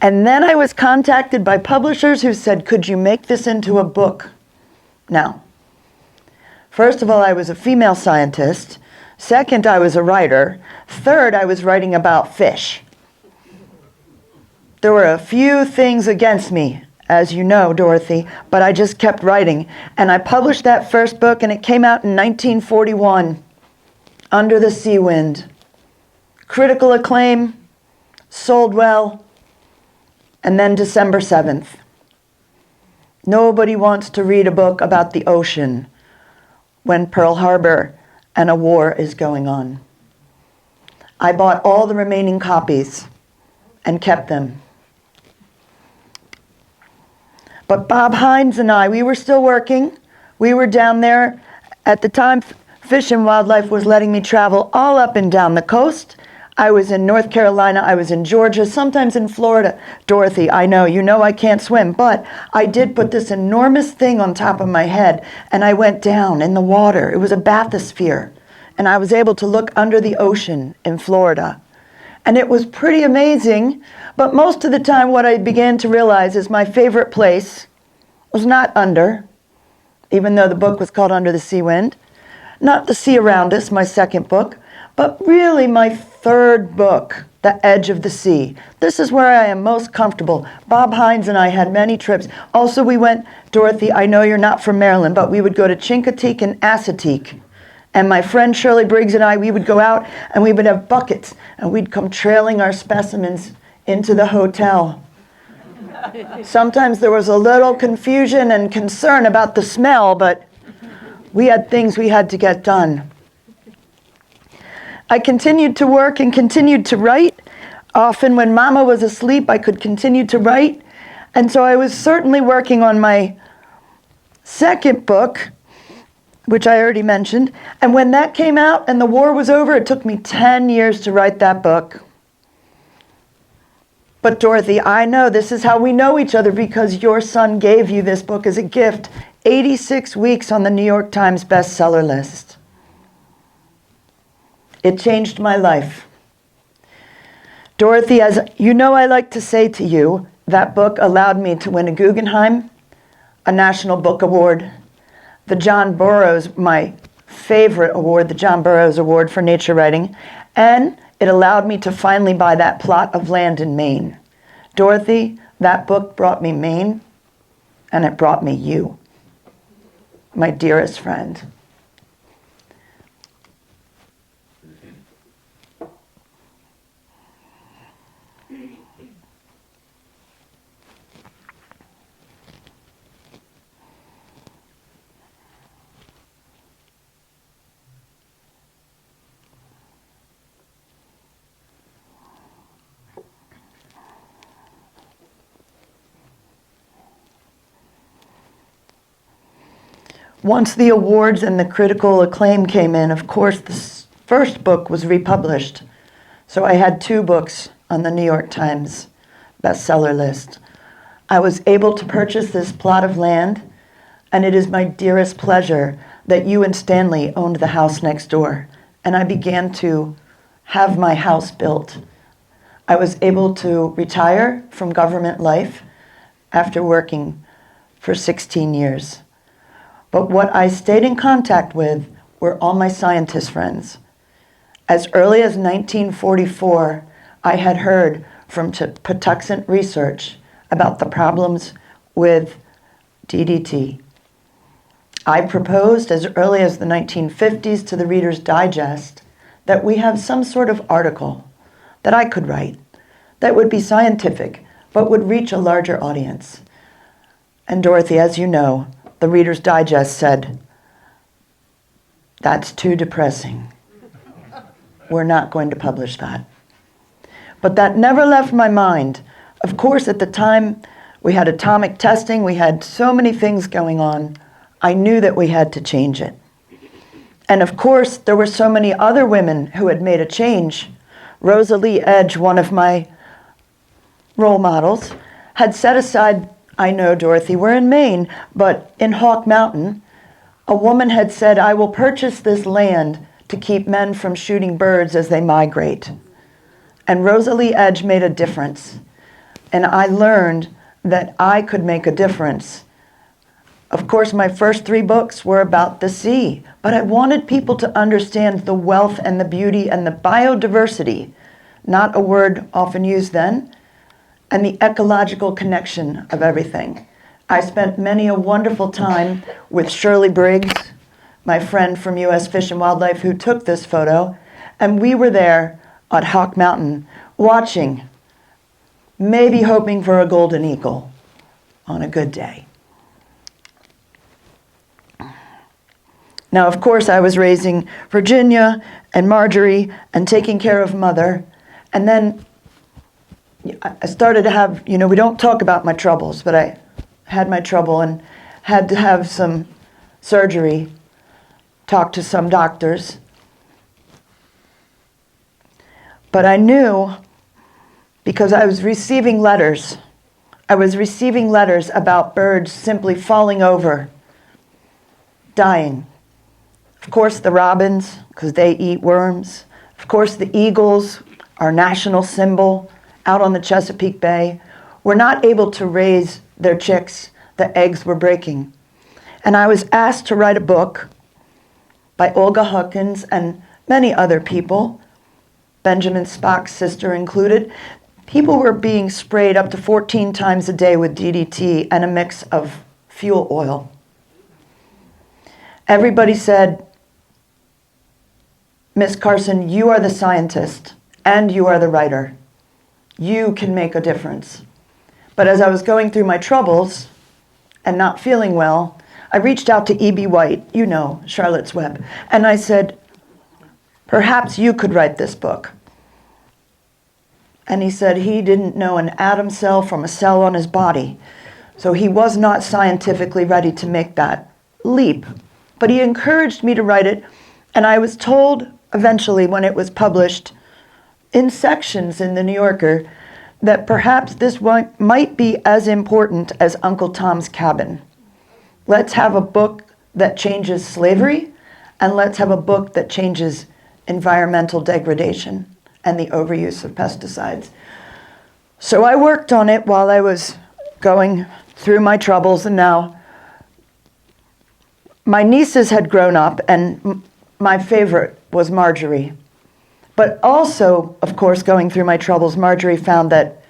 And then I was contacted by publishers who said, "Could you make this into a book?" Now, first of all, I was a female scientist. Second, I was a writer. Third, I was writing about fish. There were a few things against me, as you know, Dorothy, but I just kept writing. And I published that first book, and it came out in 1941, Under the Sea Wind. Critical acclaim, sold well. And then December 7th. Nobody wants to read a book about the ocean when Pearl Harbor and a war is going on. I bought all the remaining copies and kept them. But Bob Hines and I, we were still working. We were down there. At the time, Fish and Wildlife was letting me travel all up and down the coast. I was in North Carolina, I was in Georgia, sometimes in Florida. Dorothy, I know, you know I can't swim, but I did put this enormous thing on top of my head, and I went down in the water. It was a bathysphere, and I was able to look under the ocean in Florida. And it was pretty amazing, but most of the time what I began to realize is my favorite place was not under, even though the book was called Under the Sea Wind, not The Sea Around Us, my second book, but really my third book, The Edge of the Sea. This is where I am most comfortable. Bob Hines and I had many trips. Also, we went, Dorothy, I know you're not from Maryland, but we would go to Chincoteague and Assateague. And my friend Shirley Briggs and I, we would go out and we would have buckets and we'd come trailing our specimens into the hotel. Sometimes there was a little confusion and concern about the smell, but we had things we had to get done. I continued to work and continued to write. Often when Mama was asleep, I could continue to write. And so I was certainly working on my second book, which I already mentioned. And when that came out and the war was over, it took me 10 years to write that book. But Dorothy, I know this is how we know each other because your son gave you this book as a gift. 86 weeks on the New York Times bestseller list. It changed my life. Dorothy, as you know, I like to say to you, that book allowed me to win a Guggenheim, a National Book Award, the John Burroughs, my favorite award, the John Burroughs Award for Nature Writing, and it allowed me to finally buy that plot of land in Maine. Dorothy, that book brought me Maine, and it brought me you, my dearest friend. Once the awards and the critical acclaim came in, of course, the first book was republished. So I had 2 books on the New York Times bestseller list. I was able to purchase this plot of land, and it is my dearest pleasure that you and Stanley owned the house next door, and I began to have my house built. I was able to retire from government life after working for 16 years. But what I stayed in contact with were all my scientist friends. As early as 1944, I had heard from Patuxent Research about the problems with DDT. I proposed as early as the 1950s to the Reader's Digest that we have some sort of article that I could write that would be scientific, but would reach a larger audience. And Dorothy, as you know, the Reader's Digest said, "That's too depressing. We're not going to publish that." But that never left my mind. Of course, at the time, we had atomic testing, we had so many things going on. I knew that we had to change it. And of course, there were so many other women who had made a change. Rosalie Edge, one of my role models, had set aside, I know, Dorothy, we're in Maine, but in Hawk Mountain, a woman had said, "I will purchase this land to keep men from shooting birds as they migrate." And Rosalie Edge made a difference. And I learned that I could make a difference. Of course, my first 3 books were about the sea, but I wanted people to understand the wealth and the beauty and the biodiversity, not a word often used then, and the ecological connection of everything. I spent many a wonderful time with Shirley Briggs, my friend from U.S. Fish and Wildlife, who took this photo, and we were there at Hawk Mountain watching, maybe hoping for a golden eagle on a good day. Now, of course, I was raising Virginia and Marjorie and taking care of Mother, and then I started to have, we don't talk about my troubles, but I had my trouble and had to have some surgery, talk to some doctors. But I knew, because I was receiving letters. I was receiving letters about birds simply falling over, dying. Of course, the robins, because they eat worms. Of course, the eagles, our national symbol, out on the Chesapeake Bay, were not able to raise their chicks. The eggs were breaking. And I was asked to write a book by Olga Huckins and many other people, Benjamin Spock's sister included. People were being sprayed up to 14 times a day with DDT and a mix of fuel oil. Everybody said, Miss Carson, you are the scientist and you are the writer. You can make a difference. But as I was going through my troubles and not feeling well, I reached out to E.B. White, you know, Charlotte's Web, and I said, perhaps you could write this book. And he said he didn't know an atom cell from a cell on his body, so he was not scientifically ready to make that leap. But he encouraged me to write it, and I was told eventually when it was published in sections in the New Yorker that perhaps this one might be as important as Uncle Tom's Cabin. Let's have a book that changes slavery, and let's have a book that changes environmental degradation and the overuse of pesticides. So I worked on it while I was going through my troubles, and now my nieces had grown up, and my favorite was Marjorie. But also, of course, going through my troubles, Marjorie found that,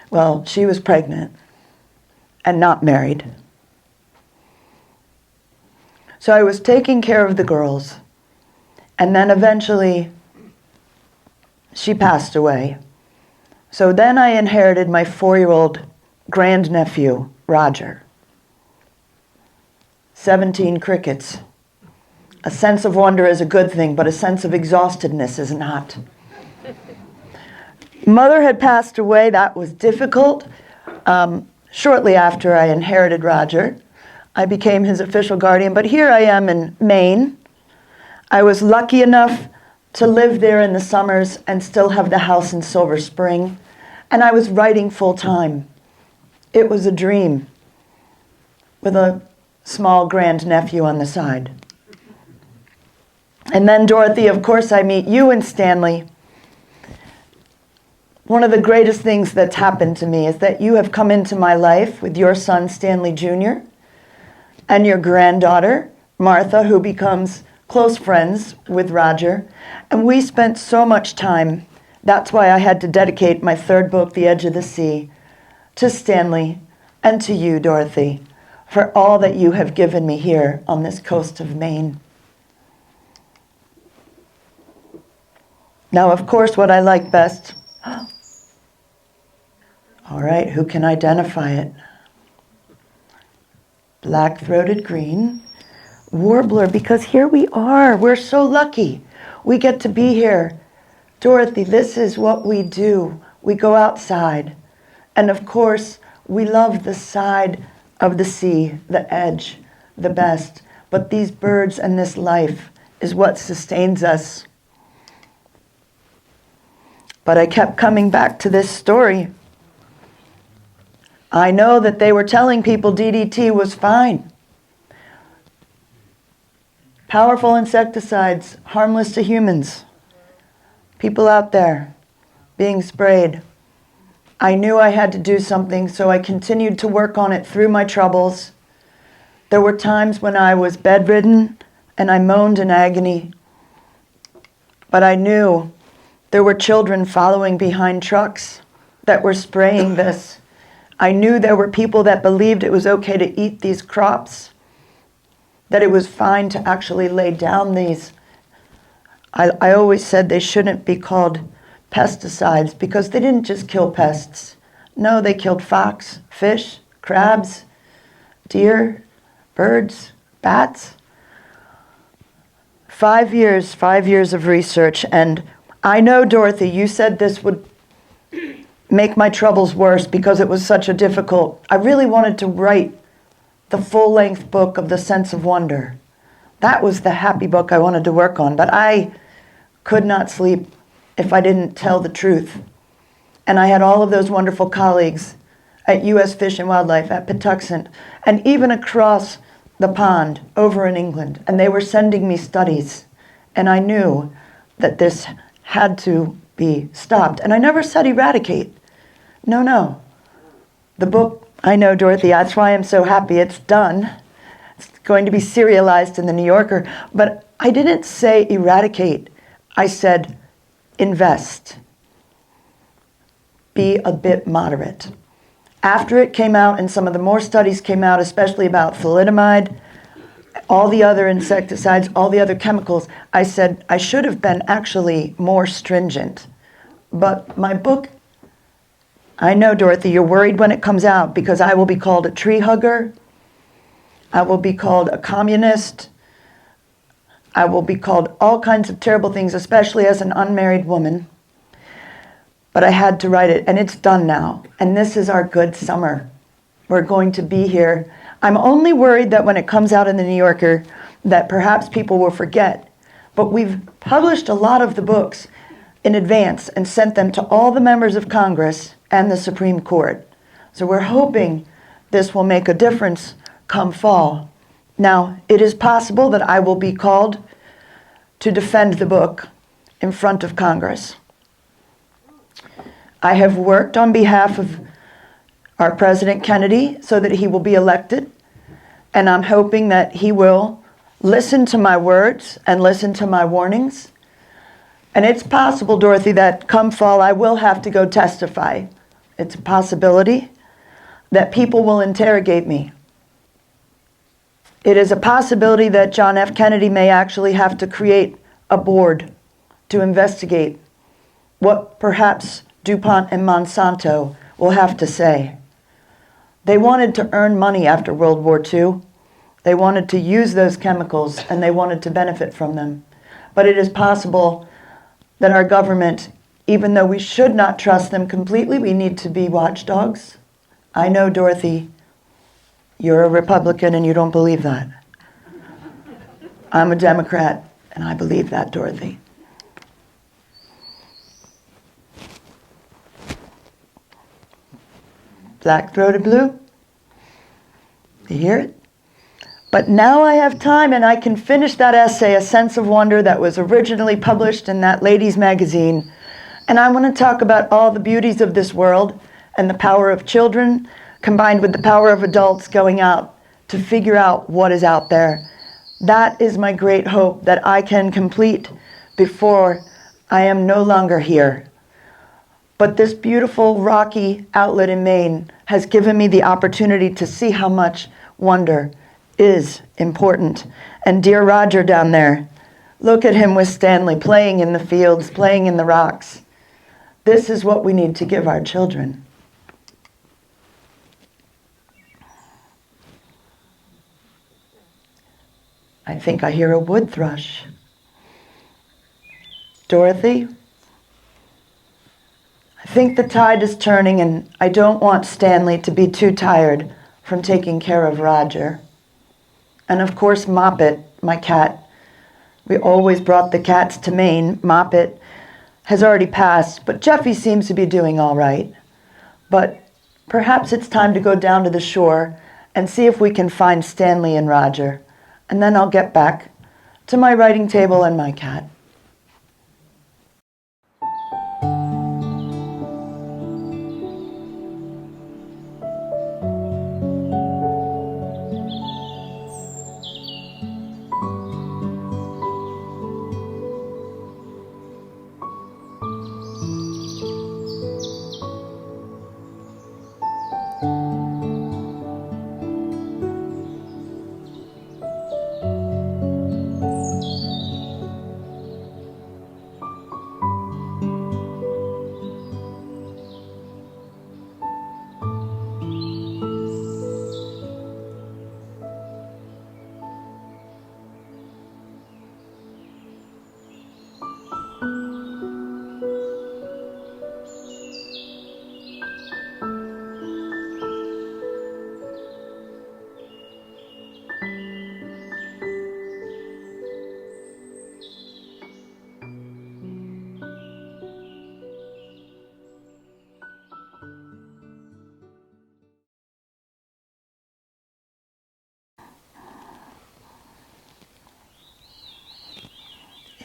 well, she was pregnant and not married. So I was taking care of the girls, and then eventually she passed away. So then I inherited my 4-year-old grandnephew, Roger. 17 crickets. A sense of wonder is a good thing, but a sense of exhaustedness is not. Mother had passed away. That was difficult. Shortly after I inherited Roger, I became his official guardian, but here I am in Maine. I was lucky enough to live there in the summers and still have the house in Silver Spring, and I was writing full time. It was a dream with a small grandnephew on the side. And then, Dorothy, of course, I meet you and Stanley. One of the greatest things that's happened to me is that you have come into my life with your son, Stanley Jr., and your granddaughter, Martha, who becomes close friends with Roger. And we spent so much time. That's why I had to dedicate my 3rd book, The Edge of the Sea, to Stanley and to you, Dorothy, for all that you have given me here on this coast of Maine. Now, of course, what I like best, all right, who can identify it? Black-throated green, warbler, because here we are. We're so lucky. We get to be here. Dorothy, this is what we do. We go outside. And of course, we love the side of the sea, the edge, the best. But these birds and this life is what sustains us. But I kept coming back to this story. I know that they were telling people DDT was fine. Powerful insecticides, harmless to humans. People out there being sprayed. I knew I had to do something, so I continued to work on it through my troubles. There were times when I was bedridden and I moaned in agony. But I knew there were children following behind trucks that were spraying this. I knew there were people that believed it was okay to eat these crops, that it was fine to actually lay down these. I always said they shouldn't be called pesticides because they didn't just kill pests. No, they killed fox, fish, crabs, deer, birds, bats. 5 years of research, and I know, Dorothy, you said this would make my troubles worse because it was such a difficult. I really wanted to write the full-length book of The Sense of Wonder, That was the happy book I wanted to work on, but I could not sleep if I didn't tell the truth. And I had all of those wonderful colleagues at U.S. Fish and Wildlife, at Patuxent, and even across the pond over in England. And they were sending me studies. And I knew that this had to be stopped. And I never said eradicate. No, no. The book, I know, Dorothy, that's why I'm so happy it's done. It's going to be serialized in the New Yorker. But I didn't say eradicate. I said invest. Be a bit moderate. After it came out, and some of the more studies came out, especially about thalidomide, all the other insecticides, all the other chemicals, I said I should have been actually more stringent. But my book, I know, Dorothy, you're worried when it comes out because I will be called a tree hugger. I will be called a communist. I will be called all kinds of terrible things, especially as an unmarried woman. But I had to write it, and it's done now. And this is our good summer. We're going to be here. I'm only worried that when it comes out in the New Yorker, that perhaps people will forget. But we've published a lot of the books in advance and sent them to all the members of Congress and the Supreme Court. So we're hoping this will make a difference come fall. Now, it is possible that I will be called to defend the book in front of Congress. I have worked on behalf of our President Kennedy so that he will be elected, and I'm hoping that he will listen to my words and listen to my warnings. And it's possible, Dorothy, that come fall I will have to go testify. It's a possibility that people will interrogate me. It is a possibility that John F. Kennedy may actually have to create a board to investigate what perhaps DuPont and Monsanto will have to say. They wanted to earn money after World War II. They wanted to use those chemicals and they wanted to benefit from them. But it is possible that our government, even though we should not trust them completely, we need to be watchdogs. I know, Dorothy, you're a Republican and you don't believe that. I'm a Democrat and I believe that, Dorothy. Black-throated blue. You hear it? But now I have time and I can finish that essay, A Sense of Wonder, that was originally published in that ladies' magazine. And I want to talk about all the beauties of this world and the power of children combined with the power of adults going out to figure out what is out there. That is my great hope that I can complete before I am no longer here. But this beautiful rocky outlet in Maine has given me the opportunity to see how much wonder is important. And dear Roger down there, look at him with Stanley playing in the fields, playing in the rocks. This is what we need to give our children. I think I hear a wood thrush. Dorothy? I think the tide is turning and I don't want Stanley to be too tired from taking care of Roger. And of course Moppet, my cat. We always brought the cats to Maine. Moppet has already passed, but Jeffy seems to be doing all right. But perhaps it's time to go down to the shore and see if we can find Stanley and Roger. And then I'll get back to my writing table and my cat.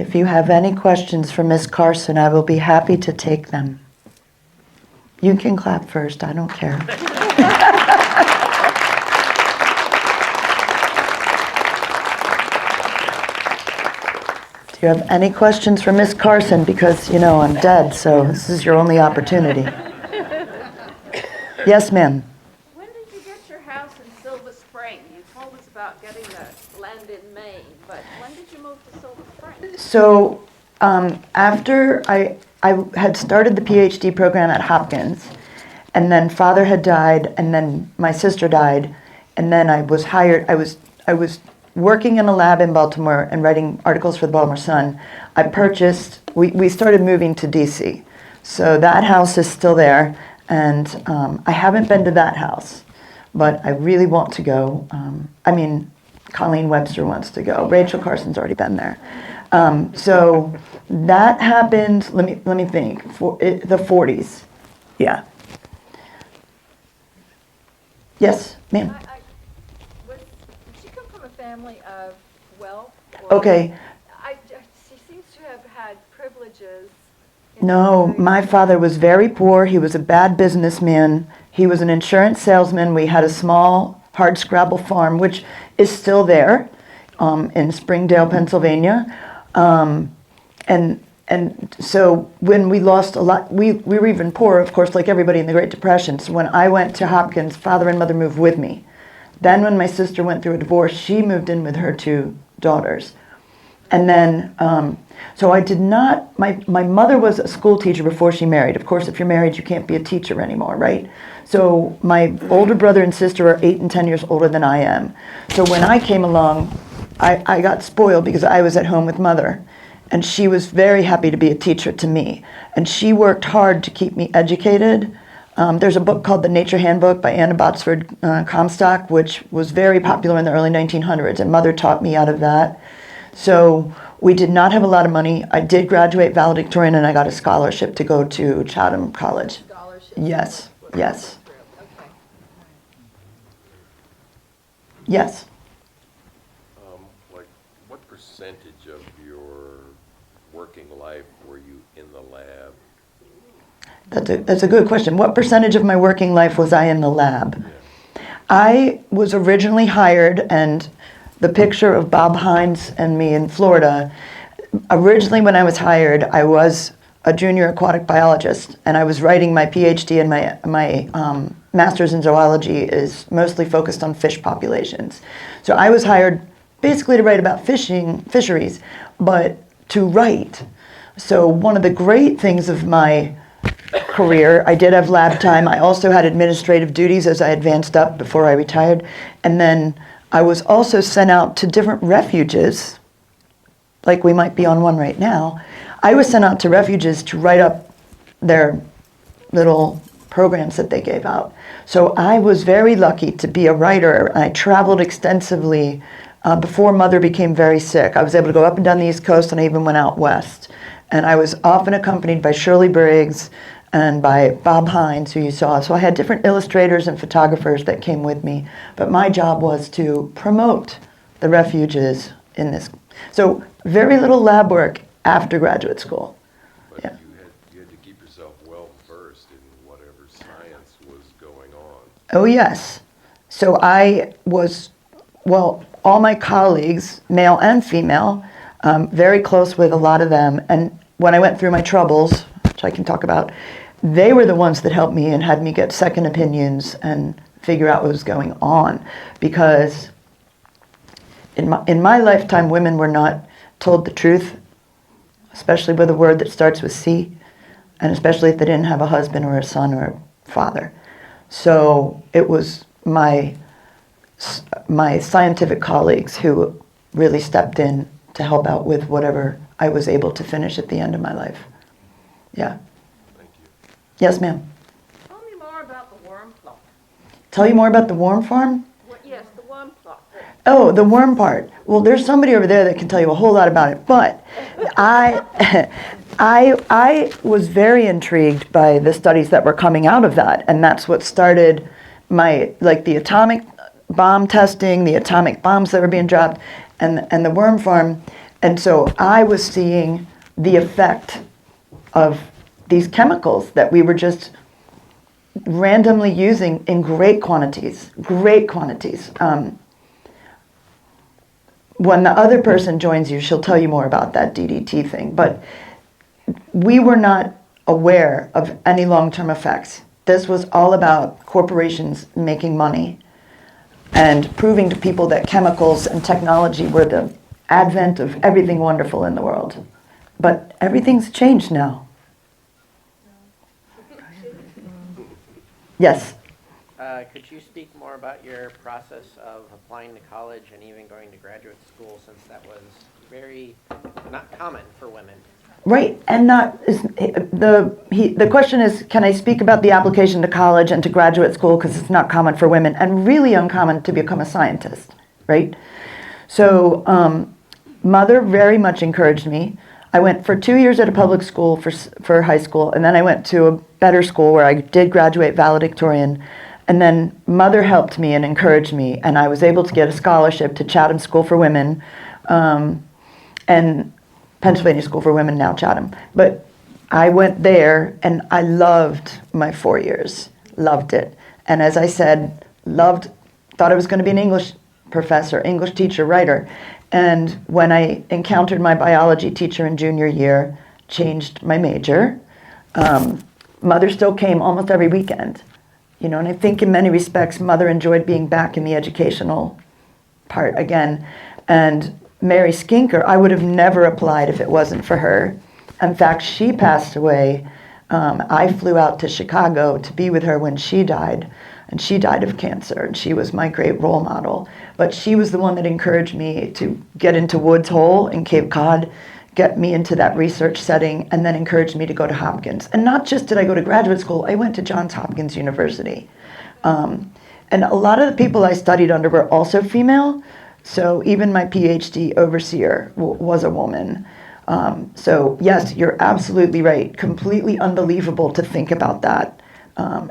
If you have any questions for Miss Carson, I will be happy to take them. You can clap first, I don't care. Do you have any questions for Miss Carson? Because, you know, I'm dead, so this is your only opportunity. Yes, ma'am. When did you get your house in Silver Spring? You told us about getting the land in Maine, but when did you move to Silver Spring? So after I had started the PhD program at Hopkins, and then father had died, and then my sister died, and then I was hired. I was working in a lab in Baltimore and writing articles for the Baltimore Sun. I purchased. We started moving to DC, so that house is still there, and I haven't been to that house, but I really want to go. I mean, Colleen Webster wants to go. Rachel Carson's already been there. So that happened, let me think, the 40s. Yeah. Yes, ma'am. Did she come from a family of wealth? Or- Okay. She seems to have had privileges. No, my father was very poor. He was a bad businessman. He was an insurance salesman. We had a small hardscrabble farm, which is still there in Springdale, Pennsylvania. And so when we lost a lot, we were even poorer, of course, like everybody in the Great Depression. So when I went to Hopkins, father and mother moved with me. Then when my sister went through a divorce, she moved in with her 2 daughters. And then, so I did not, my mother was a school teacher before she married. Of course, if you're married, you can't be a teacher anymore, right? So my older brother and sister are 8 and 10 years older than I am. So when I came along, I got spoiled because I was at home with mother. And she was very happy to be a teacher to me. And she worked hard to keep me educated. There's a book called The Nature Handbook by Anna Botsford Comstock, which was very popular in the early 1900s. And mother taught me out of that. So we did not have a lot of money. I did graduate valedictorian, and I got a scholarship to go to Chatham College. Scholarships? Yes, yes, Okay. yes. Like, what percentage of your working life were you in the lab? That's a good question. What percentage of my working life was I in the lab? I was originally hired, and the picture of Bob Hines and me in Florida, originally when I was hired, I was a junior aquatic biologist, and I was writing my PhD, and my master's in zoology is mostly focused on fish populations. So I was hired basically to write about fisheries, but to write. So one of the great things of my career, I did have lab time. I also had administrative duties as I advanced up before I retired. And then I was also sent out to different refuges, like we might be on one right now. I was sent out to refuges to write up their little programs that they gave out. So I was very lucky to be a writer. I traveled extensively before mother became very sick. I was able to go up and down the East Coast, and I even went out west. And I was often accompanied by Shirley Briggs and by Bob Hines, who you saw. So I had different illustrators and photographers that came with me. But my job was to promote the refuges in this. So very little lab work after graduate school. But Yeah. you had to keep yourself well versed in whatever science was going on. Oh, yes. So I was, well, all my colleagues, male and female, very close with a lot of them. And when I went through my troubles, which I can talk about, they were the ones that helped me and had me get second opinions and figure out what was going on. Because in my lifetime, women were not told the truth, especially with a word that starts with C, and especially if they didn't have a husband or a son or a father. So it was my scientific colleagues who really stepped in to help out with whatever I was able to finish at the end of my life. Yeah. Thank you. Yes, ma'am. Tell me more about the worm plot. Tell you more about the worm farm? Yes, the worm plot. Oh, the worm part. Well, there's somebody over there that can tell you a whole lot about it. But I was very intrigued by the studies that were coming out of that, and that's what started the atomic bomb testing, the atomic bombs that were being dropped, and the worm farm. And so I was seeing the effect of these chemicals that we were just randomly using in great quantities, great quantities. When the other person joins you, she'll tell you more about that DDT thing. But we were not aware of any long-term effects. This was all about corporations making money and proving to people that chemicals and technology were the advent of everything wonderful in the world. But everything's changed now. Yes. Could you speak more about your process of applying to college and even going to graduate school, since that was very not common for women? Right, and the question is, can I speak about the application to college and to graduate school, because it's not common for women, and really uncommon to become a scientist, right? So, mother very much encouraged me. I went for 2 years at a public school for high school, and then I went to a better school where I did graduate valedictorian. And then mother helped me and encouraged me, and I was able to get a scholarship to Chatham School for Women, and Pennsylvania School for Women, now Chatham. But I went there, and I loved my 4 years, loved it. And as I said, thought I was going to be an English professor, English teacher, writer. And when I encountered my biology teacher in junior year, changed my major. Mother still came almost every weekend. You know, and I think in many respects, mother enjoyed being back in the educational part again. And Mary Skinker, I would have never applied if it wasn't for her. In fact, she passed away. I flew out to Chicago to be with her when she died. And she died of cancer, and she was my great role model. But she was the one that encouraged me to get into Woods Hole in Cape Cod, get me into that research setting, and then encouraged me to go to Hopkins. And not just did I go to graduate school, I went to Johns Hopkins University. And a lot of the people I studied under were also female, so even my PhD overseer was a woman. So yes, you're absolutely right. Completely unbelievable to think about that,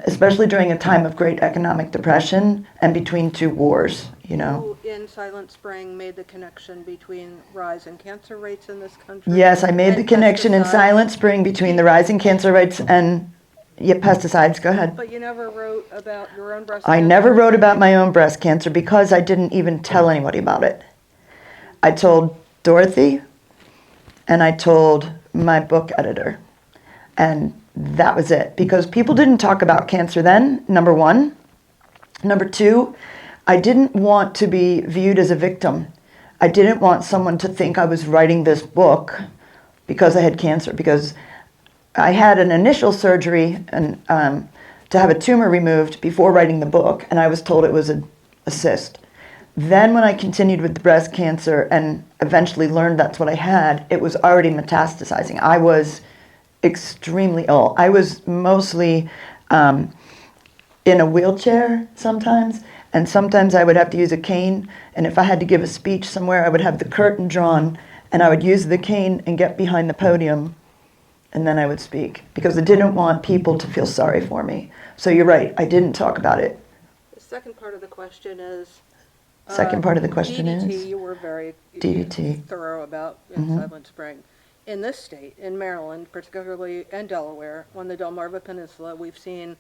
especially during a time of great economic depression and between two wars, you know. You in Silent Spring made the connection between rise in cancer rates in this country. Yes, I made the and connection in pesticides. Silent Spring between the rising cancer rates and pesticides. Go ahead. But you never wrote about your own breast I cancer. never wrote about my own breast cancer because I didn't even tell anybody about it. I told Dorothy, and I told my book editor, and that was it. Because people didn't talk about cancer then, number one. Number two, I didn't want to be viewed as a victim. I didn't want someone to think I was writing this book because I had cancer, because I had an initial surgery and to have a tumor removed before writing the book, and I was told it was a cyst. Then when I continued with the breast cancer and eventually learned that's what I had, it was already metastasizing. I was extremely ill. I was mostly in a wheelchair sometimes, and sometimes I would have to use a cane, and if I had to give a speech somewhere, I would have the curtain drawn, and I would use the cane and get behind the podium, and then I would speak, because I didn't want people to feel sorry for me. So you're right, I didn't talk about it. The second part of the question is. Second part of the question DDT, is? you were very DDT. thorough about in Mhm. Silent Spring. In this state, in Maryland, particularly, and Delaware, on the Delmarva Peninsula, we've seen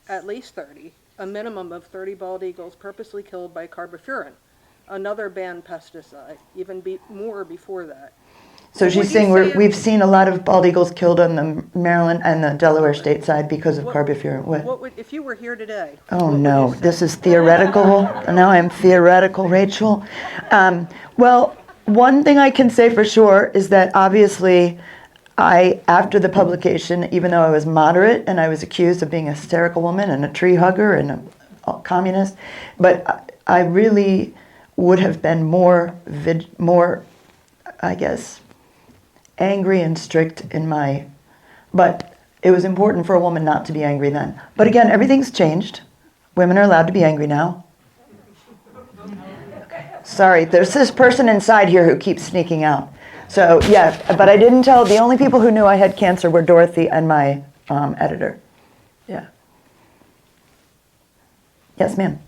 at least 30, a minimum of 30 bald eagles purposely killed by carbofuran, another banned pesticide, even more before that. So What she's would you saying say- we've seen a lot of bald eagles killed on the Maryland and the Delaware state side because of carbofuran. What would, if you were here today? Oh what would no, you say? this is theoretical. Now I'm theoretical, Rachel. Well, one thing I can say for sure is that obviously after the publication, even though I was moderate and I was accused of being a hysterical woman and a tree hugger and a communist, but I really would have been more, I guess, angry and strict in my, but it was important for a woman not to be angry then. But again, everything's changed. Women are allowed to be angry now. Sorry, there's this person inside here who keeps sneaking out. So yeah, but I didn't tell, the only people who knew I had cancer were Dorothy and my editor. Yeah. Yes, ma'am.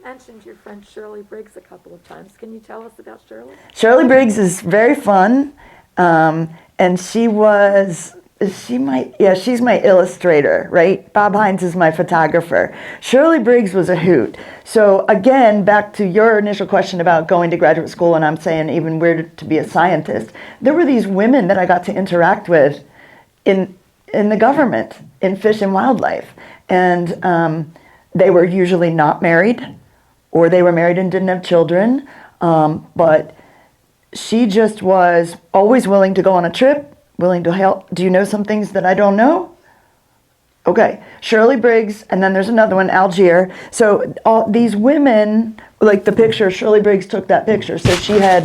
mentioned your friend Shirley Briggs a couple of times. Can you tell us about Shirley? Shirley Briggs is very fun, and she's my illustrator, right? Bob Hines is my photographer. Shirley Briggs was a hoot. So again, back to your initial question about going to graduate school, and I'm saying even where to be a scientist, there were these women that I got to interact with in the government, in fish and wildlife. And they were usually not married, or they were married and didn't have children. But she just was always willing to go on a trip, willing to help. Do you know some things that I don't know? Okay, Shirley Briggs, and then there's another one, Algier. So all these women, like the picture, Shirley Briggs took that picture. So she had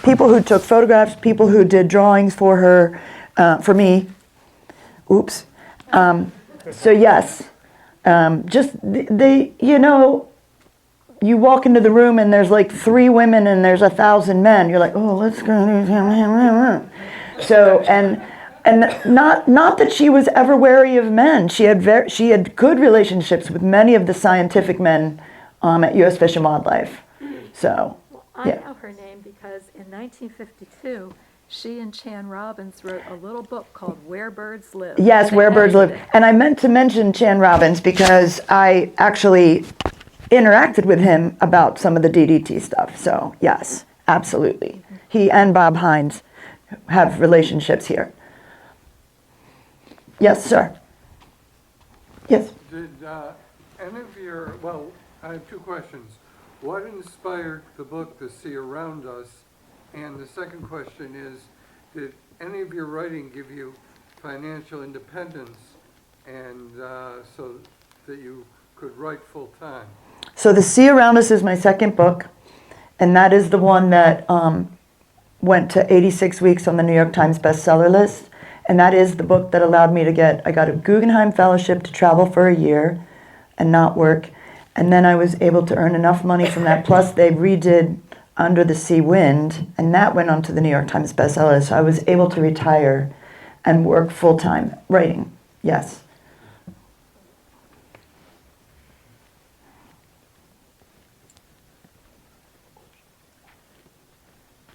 people who took photographs, people who did drawings for her, for me. Oops. So yes, just they, you know, you walk into the room and there's like 3 women and there's 1,000 men. You're like, oh, let's go. So and not that she was ever wary of men. She had good relationships with many of the scientific men at U.S. Fish and Wildlife. So Well, I know her name because in 1952, she and Chan Robbins wrote a little book called Where Birds Live. yes, They Where Birds edited Live. it. And I meant to mention Chan Robbins because I actually interacted with him about some of the DDT stuff. So yes, absolutely. He and Bob Hines have relationships here. Yes, sir. Yes. Did any of your, well, I have 2 questions. What inspired the book, The Sea Around Us? And the second question is, did any of your writing give you financial independence and so that you could write full time? So The Sea Around Us is my second book, and that is the one that went to 86 weeks on the New York Times bestseller list. And that is the book that allowed me to I got a Guggenheim Fellowship to travel for a year and not work. And then I was able to earn enough money from that. Plus they redid Under the Sea Wind, and that went on to the New York Times bestseller list. So I was able to retire and work full-time writing. Yes.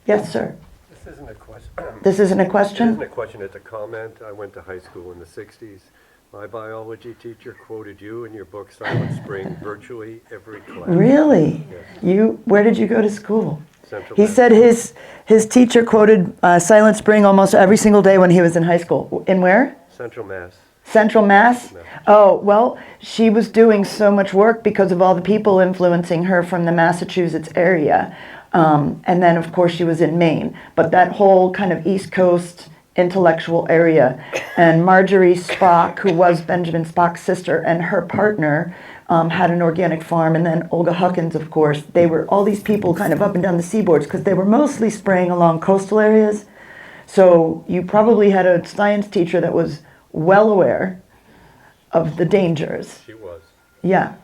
Yes, sir. This isn't a question. This isn't a question? It isn't a question, it's a comment. I went to high school in the 60s. My biology teacher quoted you in your book, Silent Spring, virtually every class. Really? Yes. Where did you go to school? Central He Mass. said his teacher quoted Silent Spring almost every single day when he was in high school. In where? Central Mass. Central Mass? Oh, well, she was doing so much work because of all the people influencing her from the Massachusetts area. And then, of course, she was in Maine. But that whole kind of East Coast intellectual area. And Marjorie Spock, who was Benjamin Spock's sister, and her partner had an organic farm. And then Olga Huckins, of course. They were all these people kind of up and down the seaboards because they were mostly spraying along coastal areas. So you probably had a science teacher that was well aware of the dangers. She was. Yeah.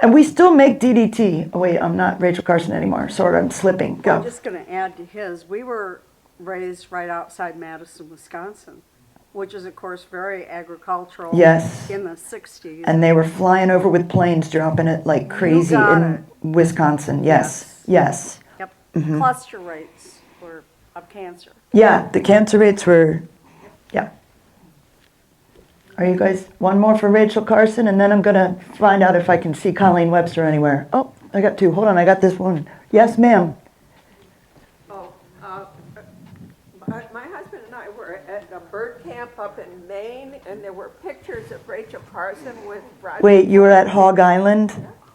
And we still make DDT. Oh, wait, I'm not Rachel Carson anymore. Sorry, I'm slipping. Go. I'm just going to add to his. We were raised right outside Madison, Wisconsin, which is, of course, very agricultural. Yes. In the 60s. And they were flying over with planes, dropping it like crazy in Wisconsin. Yes. Yes. Yep. Mhm. Cluster rates were of cancer. Yeah, the cancer rates were, yeah. Are you guys, one more for Rachel Carson, and then I'm going to find out if I can see Colleen Webster anywhere. Oh, I got 2. Hold on, I got this one. Yes, ma'am. Oh, my husband and I were at a bird camp up in Maine, and there were pictures of Rachel Carson with Roger. Wait, you were at Hog Island?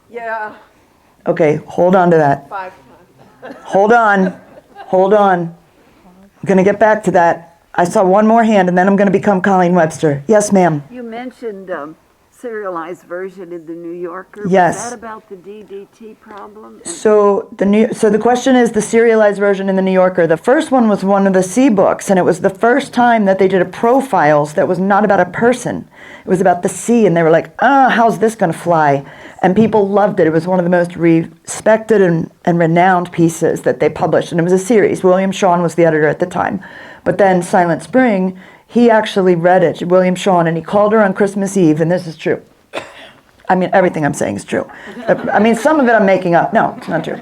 Yeah, Okay, hold on to that. 5 times. Hold on. Hold on. I'm going to get back to that. I saw one more hand, and then I'm going to become Colleen Webster. Yes, ma'am. You mentioned serialized version in the New Yorker. Yes. Was that about the DDT problem? So the question is the serialized version in the New Yorker. The first one was one of the sea books, and it was the first time that they did a profiles that was not about a person. It was about the sea, and they were like, how's this going to fly? And people loved it. It was one of the most respected and renowned pieces that they published, and it was a series. William Shawn was the editor at the time. But then Silent Spring, he actually read it, William Shawn, and he called her on Christmas Eve, and this is true. I mean, everything I'm saying is true. I mean, some of it I'm making up. No, it's not true.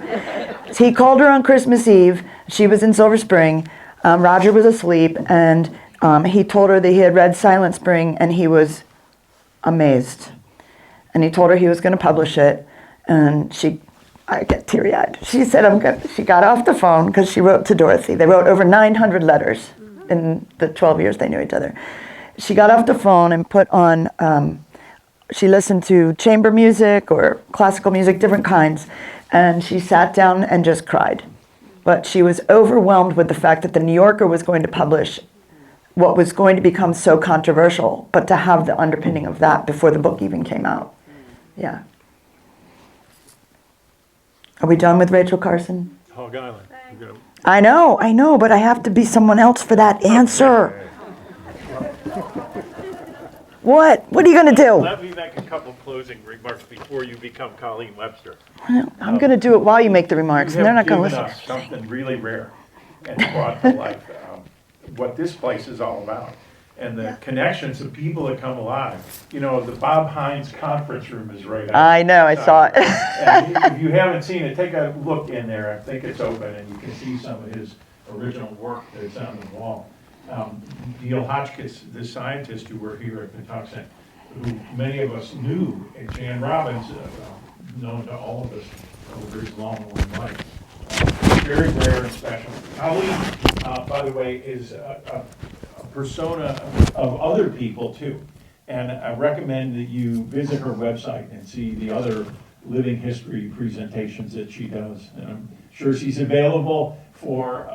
He called her on Christmas Eve. She was in Silver Spring. Roger was asleep, and he told her that he had read Silent Spring, and he was amazed. And he told her he was going to publish it, and I get teary-eyed. She said, she got off the phone because she wrote to Dorothy. They wrote over 900 letters in the 12 years they knew each other. She got off the phone and put on, she listened to chamber music or classical music, different kinds, and she sat down and just cried. But she was overwhelmed with the fact that the New Yorker was going to publish what was going to become so controversial, but to have the underpinning of that before the book even came out. Yeah. Are we done with Rachel Carson? Hog Island. I know, but I have to be someone else for that answer. What? What are you going to do? Let me make a couple closing remarks before you become Colleen Webster. I'm going to do it while you make the remarks, and they're not going to listen. You have given us something really rare and brought to life what this place is all about. And the connections of people that come alive. You know, the Bob Hines conference room is right out. I know, I saw it. And if you haven't seen it, take a look in there. I think it's open, and you can see some of his original work that's on the wall. Neil Hotchkiss, the scientist who were here at Patuxent, who many of us knew, and Jan Robbins, known to all of us over his long life. Very rare and special. Colleen, by the way, is a persona of other people too. And I recommend that you visit her website and see the other living history presentations that she does. And I'm sure she's available for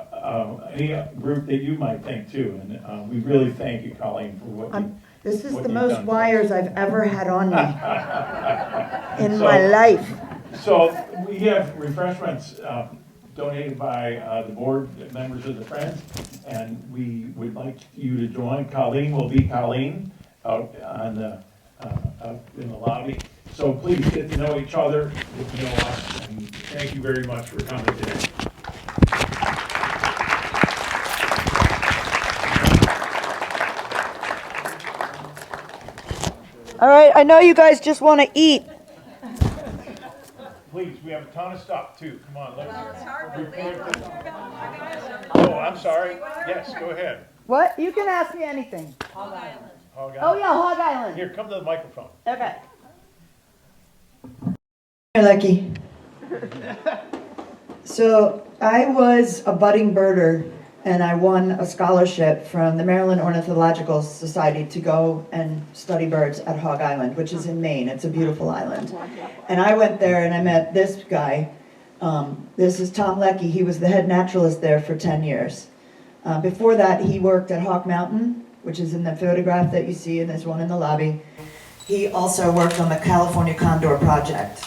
any group that you might think too. And we really thank you, Colleen, for what you This is what the you've most done. wires I've ever had on me in So- my life. So we have refreshments donated by the board members of the Friends, and we would like you to join. Colleen will be Colleen out on the out in the lobby. So please get to know each other, get to know us, and thank you very much for coming today. All right, I know you guys just want to eat. Please, we have a ton of stuff too. Come on, let's. Oh, I'm sorry. Yes, go ahead. What? You can ask me anything. Hog Island. Oh yeah, Hog Island. Here, come to the microphone. Okay. You're lucky. So I was a budding birder, and I won a scholarship from the Maryland Ornithological Society to go and study birds at Hog Island, which is in Maine. It's a beautiful island. And I went there and I met this guy. This is Tom Leckie. He was the head naturalist there for 10 years. Before that, he worked at Hawk Mountain, which is in the photograph that you see, and there's one in the lobby. He also worked on the California Condor Project.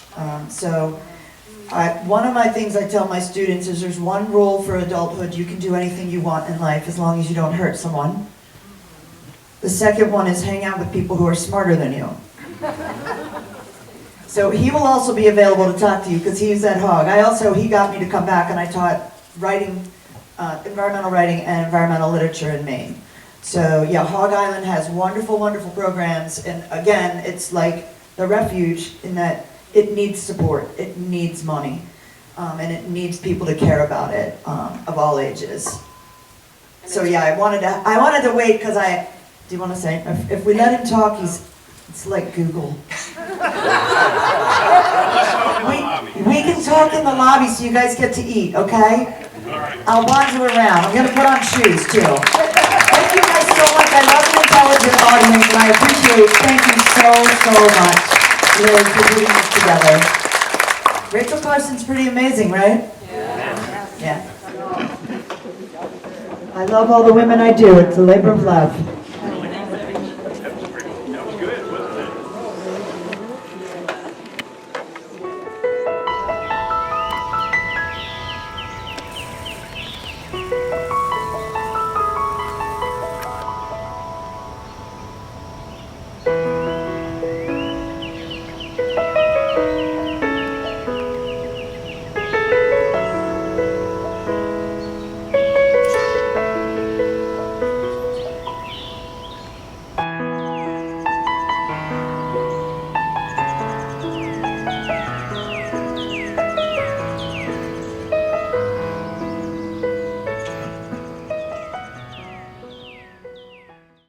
One of my things I tell my students is there's one rule for adulthood: you can do anything you want in life as long as you don't hurt someone. The second one is hang out with people who are smarter than you. So he will also be available to talk to you because he's at Hog. He got me to come back, and I taught writing, environmental writing and environmental literature in Maine. So yeah, Hog Island has wonderful, wonderful programs, and again, it's like the refuge in that it needs support, it needs money, and it needs people to care about it, of all ages. So yeah, I wanted to wait because do you want to say, if we let him talk, it's like Google. we can talk in the lobby so you guys get to eat, okay? I'll wander around. I'm going to put on shoes too. Thank you guys so much. I love an intelligent audience, and I appreciate it. Thank you so much, Liz, for putting this together. Rachel Carson's pretty amazing, right? Yeah. I love all the women I do. It's a labor of love.